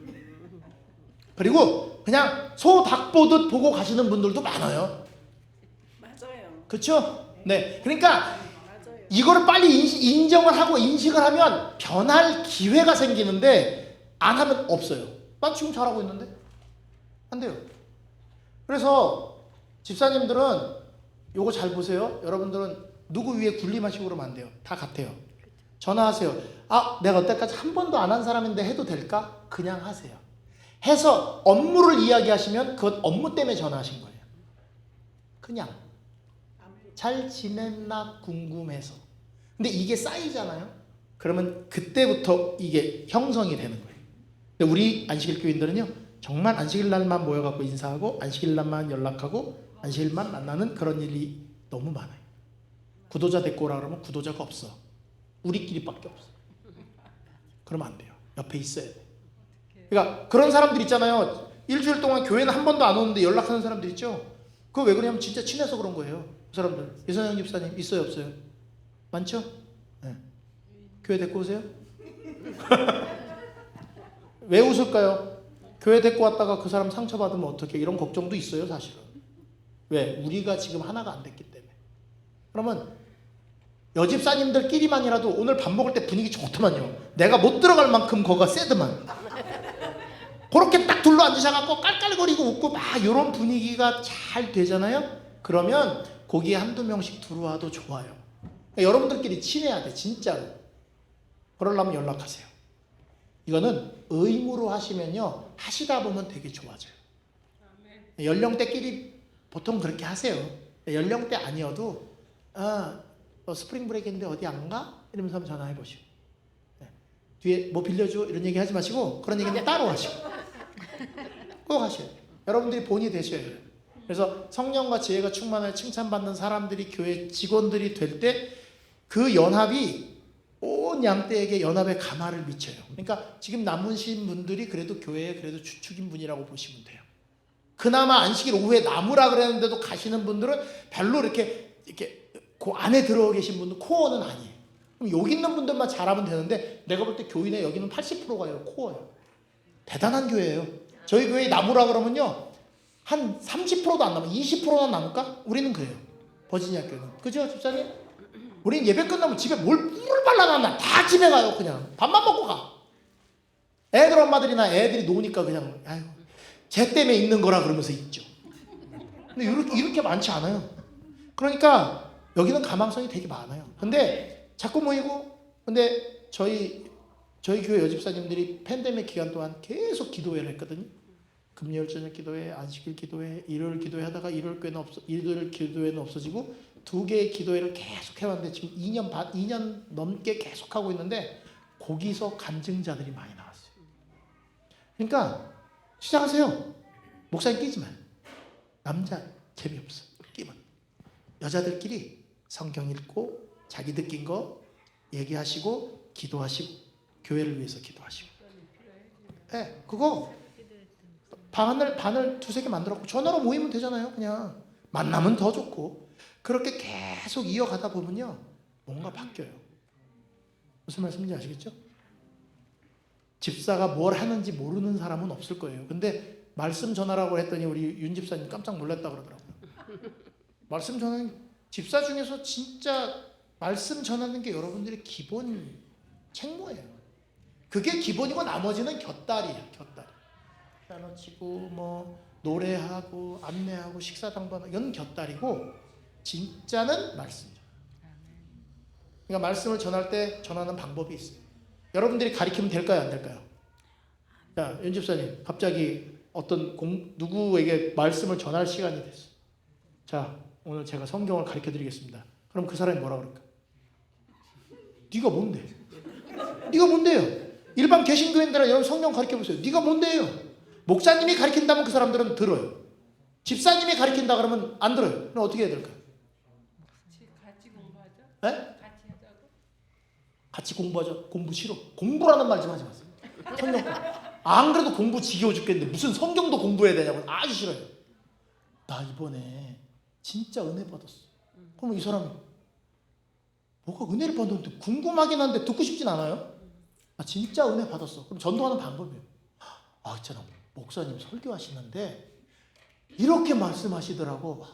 그리고 그냥 소 닭 보듯 보고 가시는 분들도 많아요. 맞아요. 그렇죠? 네. 그러니까 맞아요. 이거를 빨리 인정을 하고 인식을 하면 변할 기회가 생기는데 안 하면 없어요. 난 지금 잘하고 있는데 안 돼요. 그래서 집사님들은 요거 잘 보세요. 여러분들은 누구 위에 군림하시고 그러면 안 돼요. 다 같아요. 전화하세요. 아, 내가 여태까지 한 번도 안 한 사람인데 해도 될까? 그냥 하세요. 해서 업무를 이야기하시면 그것 업무 때문에 전화하신 거예요. 그냥 잘 지냈나 궁금해서. 근데 이게 쌓이잖아요. 그러면 그때부터 이게 형성이 되는 거예요. 근데 우리 안식일 교인들은요 정말 안식일 날만 모여갖고 인사하고 안식일 날만 연락하고 안식일만 만나는 그런 일이 너무 많아요. 구도자 데리고 오라 그러면 구도자가 없어. 우리끼리밖에 없어. 그러면 안 돼요. 옆에 있어야 돼. 그러니까 그런 사람들 있잖아요. 일주일 동안 교회는 한 번도 안 오는데 연락하는 사람들 있죠. 그거 왜 그러냐면 진짜 친해서 그런 거예요. 그 사람들. 이선영 집사님 있어요 없어요? 많죠? 네. 교회 데리고 오세요? 왜 웃을까요? 교회 데리고 왔다가 그 사람 상처받으면 어떡해. 이런 걱정도 있어요 사실은. 왜? 우리가 지금 하나가 안 됐기 때문에. 그러면 여집사님들끼리만이라도 오늘 밥 먹을 때 분위기 좋더만요. 내가 못 들어갈 만큼 거가 세더만. 그렇게 딱 둘러 앉으셔갖고 깔깔거리고 웃고 막 이런 분위기가 잘 되잖아요. 그러면 거기에 한두 명씩 들어와도 좋아요. 그러니까 여러분들끼리 친해야 돼 진짜로. 그러려면 연락하세요. 이거는 의무로 하시면요 하시다 보면 되게 좋아져요. 연령대끼리 보통 그렇게 하세요. 연령대 아니어도 스프링 브레이크인데 어디 안 가? 이러면서 한번 전화해 보시고 뒤에 뭐 빌려줘 이런 얘기 하지 마시고 그런 얘기는 따로 하시고 꼭 하셔야 돼요. 여러분들이 본이 되셔야 돼요. 그래서 성령과 지혜가 충만하여 칭찬받는 사람들이 교회 직원들이 될 때 그 연합이 온 양떼에게 연합의 감화를 미쳐요. 그러니까 지금 남으신 분들이 그래도 교회에 그래도 주축인 분이라고 보시면 돼요. 그나마 안식일 오후에 남으라 그랬는데도 가시는 분들은 별로 이렇게 그 안에 들어가 계신 분은 코어는 아니에요. 그럼 여기 있는 분들만 잘하면 되는데 내가 볼 때 교인의 여기는 80%가 코어예요. 대단한 교회예요. 저희 교회 남으라 그러면요 한 30%도 안 남아. 20%나 남을까? 우리는 그래요. 버지니아 교회는. 그죠 집사님? 우리는 예배 끝나면 집에 물을 발라놨나 다 집에 가요. 그냥 밥만 먹고 가. 애들 엄마들이나 애들이 노니까 그냥 아이고 쟤 때문에 있는 거라 그러면서 있죠. 근데 이렇게 많지 않아요. 그러니까 여기는 가망성이 되게 많아요. 근데 자꾸 모이고 근데 저희 교회 여집사님들이 팬데믹 기간 동안 계속 기도회를 했거든요. 금요일 저녁 기도회, 안식일 기도회, 일요일 기도회 하다가 일요일 기도회는 없어지고 2개의 기도회를 계속 해왔는데 지금 2년 넘게 계속 하고 있는데 거기서 간증자들이 많이 나왔어요. 그러니까 시작하세요. 목사님 끼지 마요. 남자 재미없어. 끼면 여자들끼리 성경 읽고 자기 느낀 거 얘기하시고 기도하시고 교회를 위해서 기도하시고. 네, 그거 반을 두세 개 만들었고 전화로 모이면 되잖아요. 그냥 만나면 더 좋고 그렇게 계속 이어가다 보면요 뭔가 바뀌어요. 무슨 말씀인지 아시겠죠? 집사가 뭘 하는지 모르는 사람은 없을 거예요. 근데 말씀 전하라고 했더니 우리 윤 집사님 깜짝 놀랐다 그러더라고요. 말씀 전하는 집사 중에서 진짜 말씀 전하는 게 여러분들의 기본 책무예요. 그게 기본이고 나머지는 곁다리예요. 곁다리. 피아노 치고 뭐 노래하고 안내하고 식사 당번하고 이건 곁다리고 진짜는 말씀이죠. 그러니까 말씀을 전할 때 전하는 방법이 있어요. 여러분들이 가르치면 될까요? 안 될까요? 자, 윤 집사님 갑자기 어떤 누구에게 말씀을 전할 시간이 됐어. 자, 오늘 제가 성경을 가르쳐 드리겠습니다. 그럼 그 사람이 뭐라 그럴까? 네가 뭔데? 네가 뭔데요? 일반 개신교인들은 여러분 성경 가르쳐 보세요. 네가 뭔데요? 목사님이 가르친다면 그 사람들은 들어요. 집사님이 가르친다 그러면 안 들어요. 그럼 어떻게 해야 될까요? 에? 같이 공부하죠. 공부 싫어. 공부라는 말 좀 하지 마세요. 성경 안 그래도 공부 지겨워 죽겠는데 무슨 성경도 공부해야 되냐고 아주 싫어요. 나 이번에 진짜 은혜 받았어. 그러면 이 사람이 뭐가 은혜를 받았는데 궁금하긴 한데 듣고 싶진 않아요. 나 진짜 은혜 받았어. 그럼 전도하는 방법이에요. 아 있잖아 목사님 설교하시는데 이렇게 말씀하시더라고.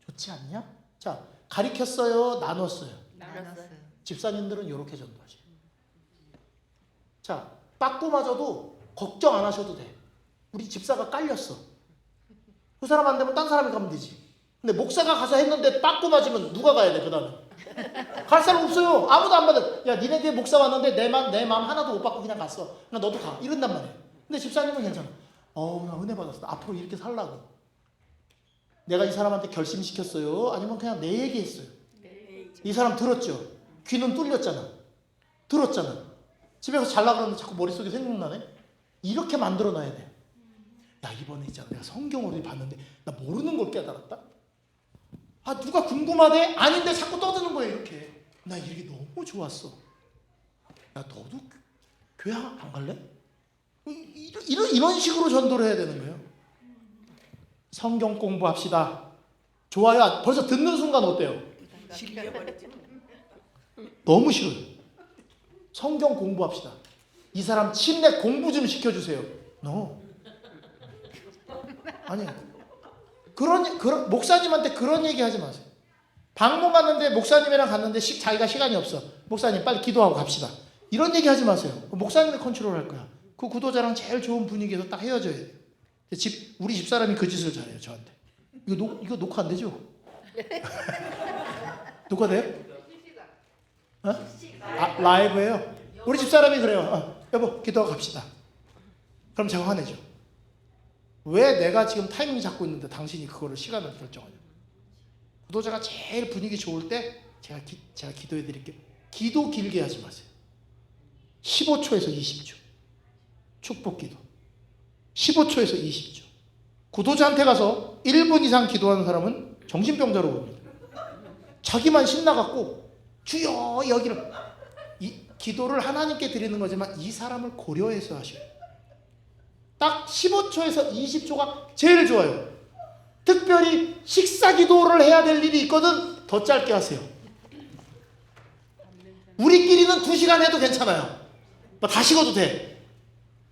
좋지 않냐? 자 가리켰어요? 나눴어요? 나눴어요. 집사님들은 이렇게 전도하셔요. 자 빠꾸 맞아도 걱정 안 하셔도 돼. 우리 집사가 깔렸어. 그 사람 안 되면 딴 사람이 가면 되지. 근데 목사가 가서 했는데 빠꾸 맞으면 누가 가야 돼? 그 다음에 갈 사람 없어요. 아무도 안 받아. 야 니네 뒤에 목사 왔는데 내 마음 하나도 못 받고 그냥 갔어. 그냥 너도 가. 이런단 말이야. 근데 집사님은 괜찮아. 나 은혜 받았어. 앞으로 이렇게 살라고. 내가 이 사람한테 결심시켰어요? 아니면 그냥 내 얘기했어요? 이 사람 들었죠? 귀는 뚫렸잖아. 들었잖아. 집에 가서 잘라 그러는데 자꾸 머릿속에 생각나네? 이렇게 만들어 놔야 돼. 야 이번에 있잖아 내가 성경으로 봤는데 나 모르는 걸 깨달았다. 아 누가 궁금하대? 아닌데 자꾸 떠드는 거예요. 이렇게 나 이게 너무 좋았어. 야 너도 교회 안 갈래? 이런 식으로 전도를 해야 되는 거예요. 성경 공부합시다. 좋아요. 벌써 듣는 순간 어때요? 질려버리지. 너무 싫어요. 성경 공부합시다. 이 사람 침례 공부 좀 시켜주세요. No. 아니 그런 목사님한테 그런 얘기 하지 마세요. 방문 갔는데 목사님이랑 갔는데 자기가 시간이 없어. 목사님 빨리 기도하고 갑시다. 이런 얘기 하지 마세요. 목사님이 컨트롤할 거야. 그 구도자랑 제일 좋은 분위기에서 딱 헤어져야 돼요. 우리 집사람이 그 짓을 잘해요. 저한테. 이거 녹화 안 되죠? 녹화돼요? 어? 라이브예요. 우리 집사람이 그래요. 여보 기도하고 갑시다. 그럼 제가 화내죠. 왜 내가 지금 타이밍 잡고 있는데 당신이 그거를 시간을 결정하냐. 구도자가 제일 분위기 좋을 때 제가 기도해 드릴게요. 기도 길게 하지 마세요. 15초에서 20초 축복 기도 15초에서 20초. 구도자한테 가서 1분 이상 기도하는 사람은 정신병자로 봅니다. 자기만 신나갖고 주여 여기를 이 기도를 하나님께 드리는 거지만 이 사람을 고려해서 하셔요. 딱 15초에서 20초가 제일 좋아요. 특별히 식사 기도를 해야 될 일이 있거든 더 짧게 하세요. 우리끼리는 2시간 해도 괜찮아요. 다 식어도 돼.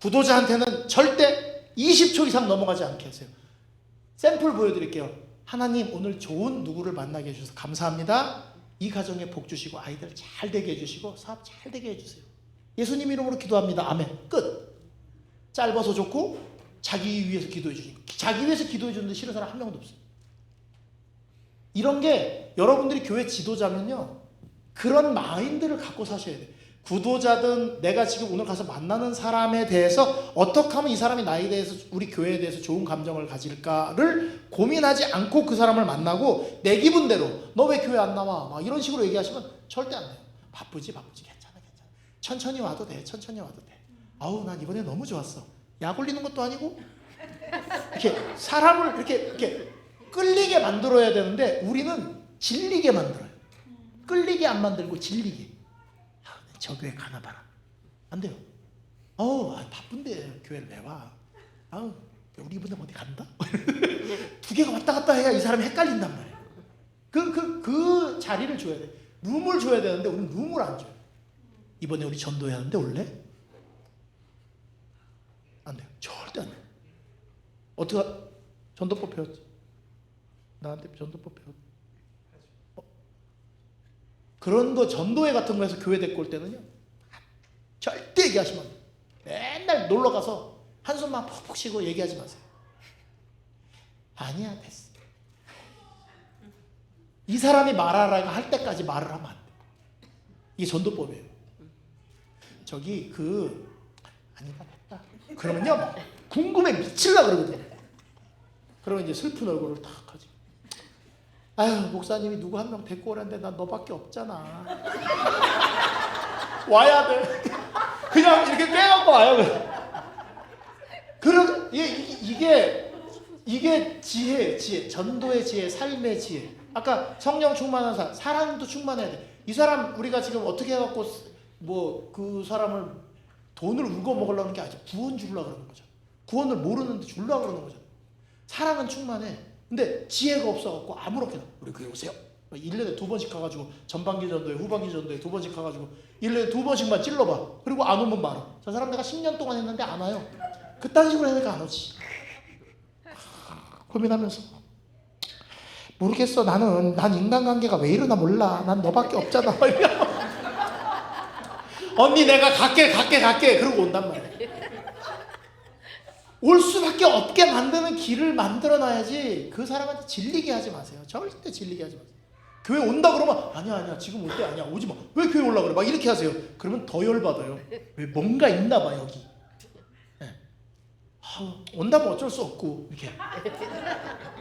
구도자한테는 절대 20초 이상 넘어가지 않게 하세요. 샘플 보여드릴게요. 하나님 오늘 좋은 누구를 만나게 해주셔서 감사합니다. 이 가정에 복 주시고 아이들 잘 되게 해주시고 사업 잘 되게 해주세요. 예수님 이름으로 기도합니다. 아멘. 끝. 짧아서 좋고 자기 위해서 기도해 주니까. 자기 위해서 기도해 주는데 싫은 사람 한 명도 없어요. 이런 게 여러분들이 교회 지도자면요 그런 마인드를 갖고 사셔야 돼요. 구도자든 내가 지금 오늘 가서 만나는 사람에 대해서 어떻게 하면 이 사람이 나에 대해서 우리 교회에 대해서 좋은 감정을 가질까를 고민하지 않고 그 사람을 만나고 내 기분대로 너 왜 교회 안 나와? 막 이런 식으로 얘기하시면 절대 안 돼요. 바쁘지 괜찮아. 천천히 와도 돼. 아우 난 이번에 너무 좋았어. 약 올리는 것도 아니고 이렇게 사람을 이렇게 끌리게 만들어야 되는데 우리는 질리게 만들어요. 끌리게 안 만들고 질리게. 저 교회 가나 봐라. 안 돼요. 바쁜데 교회를 왜 와? 우리 이번에 어디 간다? 2개가 왔다 갔다 해야 이 사람이 헷갈린단 말이에요. 그 자리를 줘야 돼. 룸을 줘야 되는데 우리는 룸을 안 줘요. 이번에 우리 전도해야 하는데 올래? 안 돼요. 절대 안 돼요. 어떻게 전도법 배웠지? 나한테 전도법 배웠지? 그런 거 전도회 같은 거에서 교회 데리고 올 때는요 절대 얘기하시면 안 돼요. 맨날 놀러 가서 한숨만 푹푹 쉬고 얘기하지 마세요. 아니야 됐어. 이 사람이 말하라고 할 때까지 말을 하면 안 돼. 이게 전도법이에요. 저기 아니다 됐다. 그러면요 막 궁금해 미칠라 그러거든요. 그러면 이제 슬픈 얼굴을 탁 하지. 아유 목사님이 누구 한 명 데리고 오라는데 난 너밖에 없잖아. 와야 돼. 그냥 이렇게 깨갖고 와요. 이게 지혜예요. 지혜. 전도의 지혜, 삶의 지혜. 아까 성령 충만한 사람, 사랑도 충만해야 돼. 이 사람 우리가 지금 어떻게 해갖고 뭐 그 사람을 돈을 울고 먹으려는 게 아니라 구원 주려고 그러는 거죠. 구원을 모르는데 주려고 그러는 거죠. 사랑은 충만해. 근데 지혜가 없어갖고 아무렇게나 우리 교회 오세요. 1년에 2번씩 가가지고 전반기 전도회 후반기 전도회 2번씩 가가지고 1년에 2번씩만 찔러봐. 그리고 안 오면 말아. 저 사람 내가 10년 동안 했는데 안 와요. 그딴 식으로 해니까 안 오지. 고민하면서 모르겠어. 난 인간관계가 왜 이러나 몰라. 난 너밖에 없잖아. 언니 내가 갈게 그러고 온단 말이야. 올 수밖에 없게 만드는 길을 만들어놔야지. 그 사람한테 질리게 하지 마세요. 절대 질리게 하지 마세요. 교회 온다 그러면 아니야 지금 올 때 아니야 오지 마. 왜 교회 올라 그래? 막 이렇게 하세요. 그러면 더 열받아요. 왜 뭔가 있나 봐 여기. 네. 온다면 어쩔 수 없고 이렇게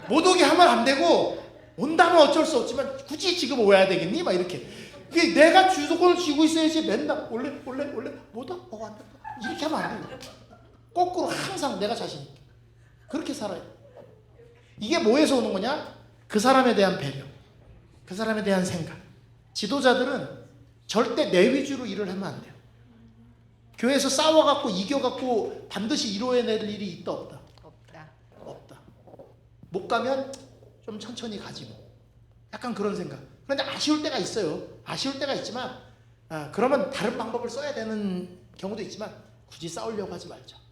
못 오게 하면 안 되고 온다면 어쩔 수 없지만 굳이 지금 오야 되겠니? 막 이렇게. 이게 내가 주도권을 쥐고 있어야지. 맨날 올래 못 와? 안 돼. 이렇게 하면 안 돼요. 거꾸로 항상 내가 자신 있게 그렇게 살아요. 이게 뭐에서 오는 거냐? 그 사람에 대한 배려, 그 사람에 대한 생각. 지도자들은 절대 내 위주로 일을 하면 안 돼요. 교회에서 싸워갖고 이겨갖고 반드시 이뤄낼 일이 있다 없다? 없다. 못 가면 좀 천천히 가지 뭐. 약간 그런 생각. 그런데 아쉬울 때가 있어요. 아쉬울 때가 있지만 그러면 다른 방법을 써야 되는 경우도 있지만 굳이 싸우려고 하지 말자.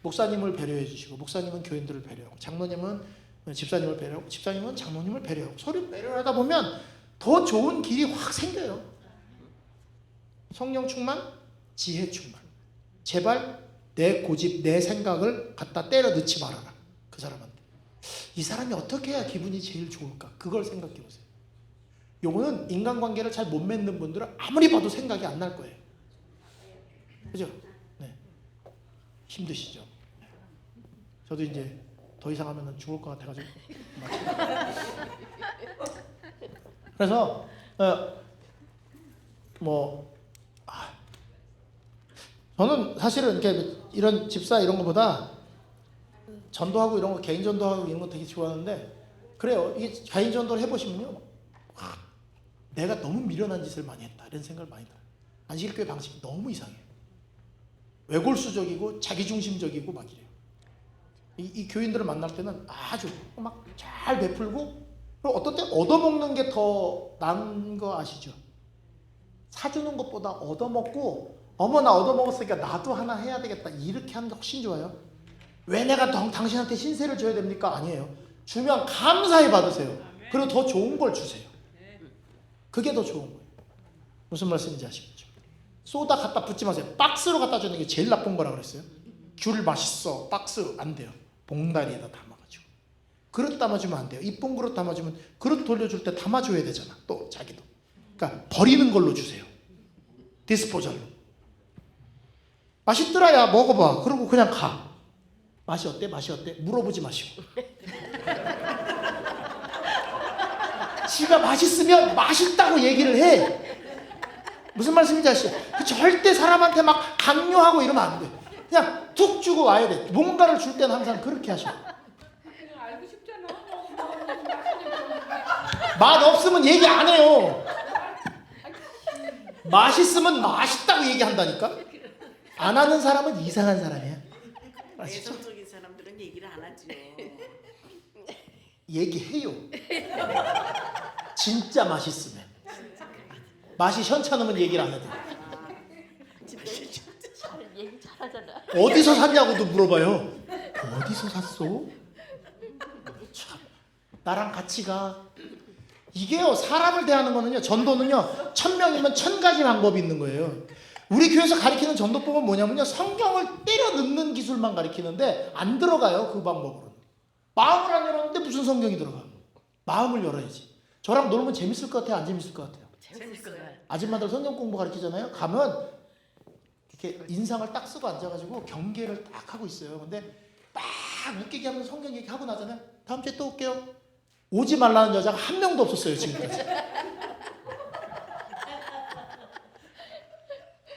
목사님을 배려해 주시고, 목사님은 교인들을 배려하고, 장로님은 집사님을 배려하고, 집사님은 장로님을 배려하고, 서로 배려하다 보면 더 좋은 길이 확 생겨요. 성령 충만, 지혜 충만. 제발 내 고집, 내 생각을 갖다 때려 넣지 말아라. 그 사람한테. 이 사람이 어떻게 해야 기분이 제일 좋을까? 그걸 생각해 보세요. 요거는 인간관계를 잘 못 맺는 분들은 아무리 봐도 생각이 안 날 거예요. 그죠? 네. 힘드시죠? 네. 저도 이제 더 이상 하면 죽을 것 같아가지고. 그래서 저는 사실은 이렇게 이런 집사 이런 거보다 전도하고 이런 거, 개인 전도하고 이런 거 되게 좋아하는데, 그래요. 이게 개인 전도를 해보시면요, 내가 너무 미련한 짓을 많이 했다 이런 생각을 많이 들어요. 안식일교회 방식이 너무 이상해요. 외골수적이고 자기중심적이고 막 이래요. 이 교인들을 만날 때는 아주 막 잘 베풀고, 그리고 어떤 때 얻어먹는 게 더 나은 거 아시죠? 사주는 것보다 얻어먹고, 어머 나 얻어먹었으니까 나도 하나 해야 되겠다 이렇게 하는 게 훨씬 좋아요. 왜 내가 당신한테 신세를 져야 됩니까? 아니에요. 주면 감사히 받으세요. 그리고 더 좋은 걸 주세요. 그게 더 좋은 거예요. 무슨 말씀인지 아시겠죠? 쏘다 갖다 붓지 마세요. 박스로 갖다 주는 게 제일 나쁜 거라 그랬어요. 귤 맛있어. 박스 안 돼요. 봉다리에다 담아가지고. 그릇 담아주면 안 돼요. 이쁜 그릇 담아주면 그릇 돌려줄 때 담아줘야 되잖아. 또 자기도. 그러니까 버리는 걸로 주세요. 디스포절로. 맛있더라 야 먹어봐. 그리고 그냥 가. 맛이 어때? 맛이 어때? 물어보지 마시고. 지가 맛있으면 맛있다고 얘기를 해. 무슨 말씀인지 아시죠? 절대 사람한테 막 강요하고 이러면 안 돼. 그냥 툭 주고 와야 돼. 뭔가를 줄 때는 항상 그렇게 하셔. 알고 싶잖아. 맛 없으면 얘기 안 해요. 맛있으면 맛있다고 얘기한다니까. 안 하는 사람은 이상한 사람이야. 아시죠? 내성적인 사람들은 얘기를 안 하죠. 얘기해요. 진짜 맛있으면. 맛이 현찮으면 얘기를 안 해도. 얘기 잘하잖아. 어디서 샀냐고도 물어봐요. 어디서 샀어? 참, 나랑 같이 가. 이게요, 사람을 대하는 거는요, 전도는요, 1000명이면 1000가지 방법이 있는 거예요. 우리 교회에서 가르치는 전도법은 뭐냐면요, 성경을 때려 넣는 기술만 가르치는데 안 들어가요, 그 방법으로는. 마음을 안 열었는데 무슨 성경이 들어가? 마음을 열어야지. 저랑 놀면 재밌을 것 같아요, 안 재밌을 것 같아요? 재밌어요. 아줌마들 성경 공부 가르치잖아요. 가면 이렇게 인상을 딱 쓰고 앉아가지고 경계를 딱 하고 있어요. 근데 막 웃기게 하면서 성경 얘기하고 나잖아요. 다음 주에 또 올게요. 오지 말라는 여자가 한 명도 없었어요, 지금까지.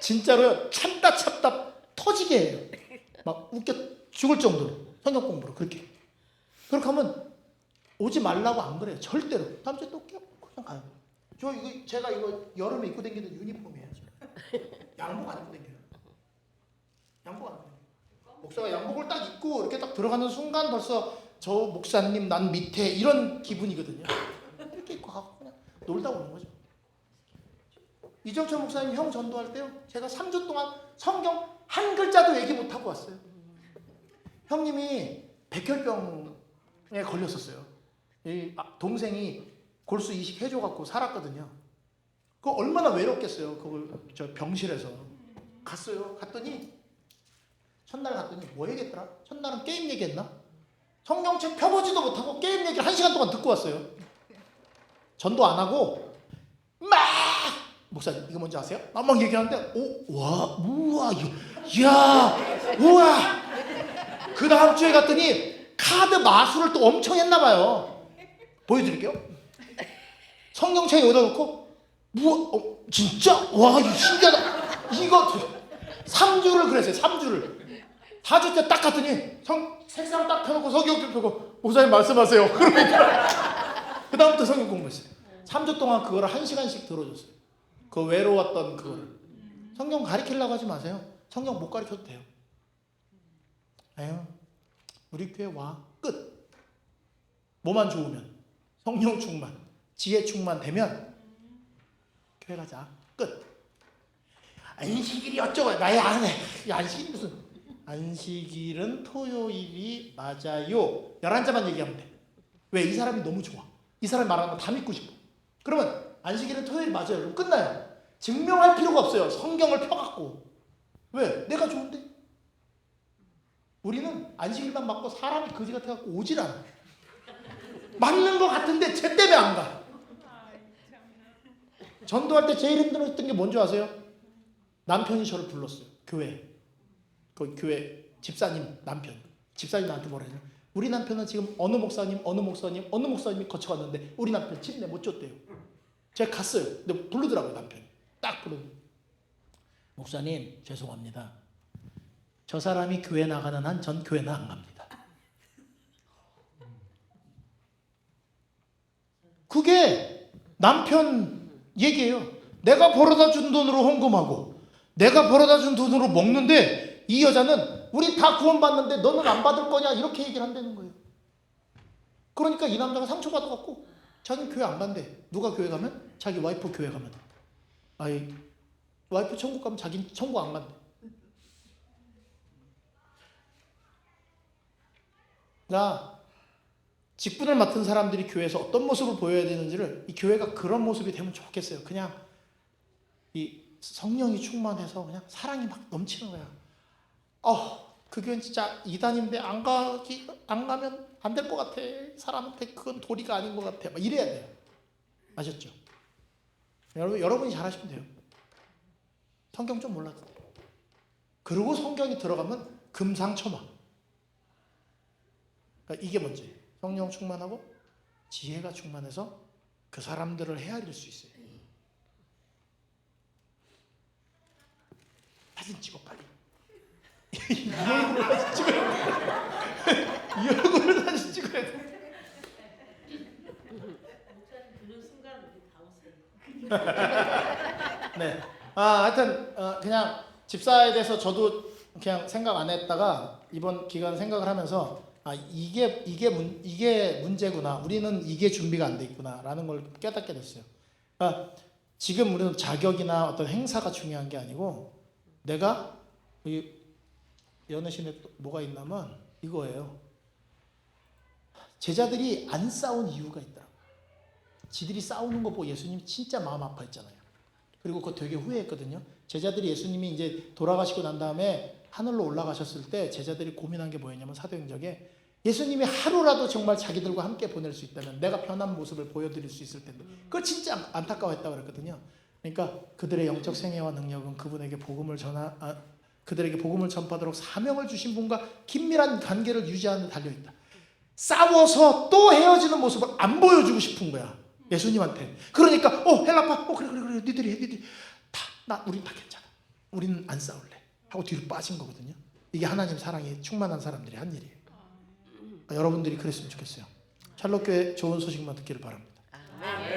진짜로 참다 터지게 해요. 막 웃겨 죽을 정도로 성경 공부로 그렇게 하면 오지 말라고 안 그래요. 절대로. 다음 주에 또 올게요. 그냥 가요. 제가 이거 여름에 입고 다니는 유니폼이에요. 양복 안 입고 다녀요. 양복 안 입고 다녀요. 목사가 양복을 딱 입고 이렇게 딱 들어가는 순간 벌써 저 목사님 난 밑에 이런 기분이거든요. 이렇게 입고 가고 그냥 놀다 오는 거죠. 이정철 목사님 형 전도할 때요. 제가 3주 동안 성경 한 글자도 얘기 못하고 왔어요. 형님이 백혈병에 걸렸었어요. 이 동생이 골수 이식 해줘갖고 살았거든요. 그거 얼마나 외롭겠어요. 그걸 저 병실에서 갔어요. 갔더니 첫날 갔더니 뭐 얘기했더라? 첫날은 게임 얘기했나? 성경책 펴보지도 못하고 게임 얘기를 1시간 동안 듣고 왔어요. 전도 안 하고 막 목사님 이거 뭔지 아세요? 막 얘기하는데 우와 그 다음 주에 갔더니 카드 마술을 또 엄청 했나 봐요. 보여드릴게요. 성경책 여기다 놓고 진짜? 와 이거 신기하다. 이거 3주를 그랬어요. 3주를 4주째 딱 갔더니 책상 딱 펴놓고 성경 펴고 목사님 말씀하세요. 그러니까 그 다음부터 성경 공부했어요. 3주 동안 그거를 1시간씩 들어줬어요. 그 외로웠던 그거를. 성경 가르치려고 하지 마세요. 성경 못 가르쳐도 돼요. 에휴, 우리 교회 와. 끝. 뭐만 좋으면 성령 충만, 지혜 충만 되면 교회 가자. 끝. 안식일이 어쩌고 나야 안 해. 안식일 무슨 안식일은 토요일이 맞아요. 11자만 얘기하면 돼. 왜? 이 사람이 너무 좋아. 이 사람이 말하는 거 다 믿고 싶어. 그러면 안식일은 토요일 맞아요. 그럼 끝나요. 증명할 필요가 없어요. 성경을 펴갖고. 왜? 내가 좋은데? 우리는 안식일만 맞고 사람이 거지 같아갖고 오질 않아. 맞는 것 같은데 쟤 때문에 안 가. 전도할 때 제일 힘들었던 게 뭔지 아세요? 남편이 저를 불렀어요. 교회. 그 교회 집사님 남편. 집사님 나한테 뭐라 했냐? 우리 남편은 지금 어느 목사님이 거쳐갔는데 우리 남편 침대 못 줬대요. 제가 갔어요. 근데 부르더라고요. 남편이. 딱 부르고. 목사님 죄송합니다. 저 사람이 교회 나가는 한 전 교회는 안 갑니다. 그게 남편 얘기예요. 내가 벌어다 준 돈으로 헌금하고 내가 벌어다 준 돈으로 먹는데 이 여자는 우리 다 구원받는데 너는 안 받을 거냐 이렇게 얘기를 한다는 거예요. 그러니까 이 남자가 상처받아갖고 자기는 교회 안 간대. 누가 교회 가면? 자기 와이프 교회 가면. 아이 와이프 천국 가면 자기는 천국 안 간대. 나 직분을 맡은 사람들이 교회에서 어떤 모습을 보여야 되는지를 이 교회가 그런 모습이 되면 좋겠어요. 그냥 이 성령이 충만해서 그냥 사랑이 막 넘치는 거야. 그 교회는 진짜 이단인데 안 가면 안 될 것 같아. 사람한테 그건 도리가 아닌 것 같아. 막 이래야 돼요. 아셨죠? 여러분이 잘하시면 돼요. 성경 좀 몰라도 돼요. 그리고 성경이 들어가면 금상첨화. 그러니까 이게 뭔지 성령 충만하고 지혜가 충만해서 그 사람들을 헤아릴 수 있어요. 사진 찍어 빨리. 이 얼굴을 사진 찍어야 돼. 이 얼굴을 사진 찍어야 돼. 목사님 그런 순간 우리 다 웃어요. 네. 하여튼 그냥 집사에 대해서 저도 그냥 생각 안 했다가 이번 기간 생각을 하면서 이게 문제구나. 우리는 이게 준비가 안 돼 있구나라는 걸 깨닫게 됐어요. 지금 우리는 자격이나 어떤 행사가 중요한 게 아니고 내가 이 연애신에 또 뭐가 있냐면 이거예요. 제자들이 안 싸운 이유가 있더라고요. 지들이 싸우는 거 보고 예수님이 진짜 마음 아파했잖아요. 그리고 그거 되게 후회했거든요. 제자들이 예수님이 이제 돌아가시고 난 다음에 하늘로 올라가셨을 때 제자들이 고민한 게 뭐였냐면 사도행전에 예수님이 하루라도 정말 자기들과 함께 보낼 수 있다면 내가 변한 모습을 보여드릴 수 있을 텐데 그걸 진짜 안타까워했다고 그랬거든요. 그러니까 그들의 영적 생애와 능력은 그들에게 복음을 전파하도록 사명을 주신 분과 긴밀한 관계를 유지하는 데 달려있다. 싸워서 또 헤어지는 모습을 안 보여주고 싶은 거야. 예수님한테. 그러니까 헬라파 그래 니들이 우린 다 괜찮아. 우리는 안 싸울래 하고 뒤로 빠진 거거든요. 이게 하나님 사랑이 충만한 사람들이 한 일이에요. 여러분들이 그랬으면 좋겠어요. 샬롯교회 좋은 소식만 듣기를 바랍니다. 아멘.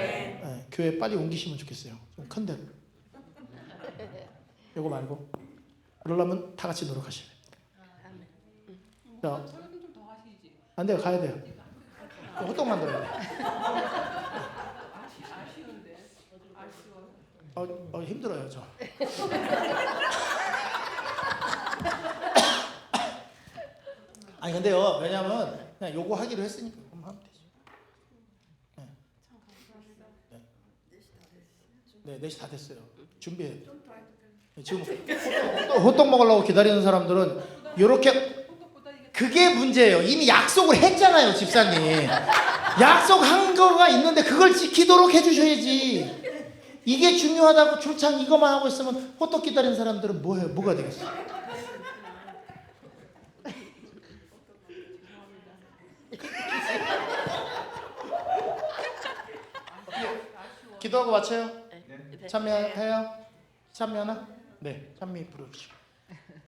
네, 교회 빨리 옮기시면 좋겠어요. 좀 큰 데로. 이거 말고 그러려면 다 같이 노력하셔야 돼요. 자, 안 돼요. 가야 돼요. 호떡 만들어야 돼요. 힘들어요 저. 아니 근데요, 왜냐면 그냥 요거 하기로 했으니까 그럼 하면 되죠. 네, 4시 다 됐어요. 준비해야 돼요. 지금 호떡 먹으려고 기다리는 사람들은 요렇게, 그게 문제예요. 이미 약속을 했잖아요, 집사님. 약속한 거가 있는데 그걸 지키도록 해주셔야지. 이게 중요하다고 줄창 이거만 하고 있으면 호떡 기다리는 사람들은 뭐예요? 뭐가 되겠어요? 기도하고 마쳐요. 참여해요? 참여하나? 네, 찬미 부르시고.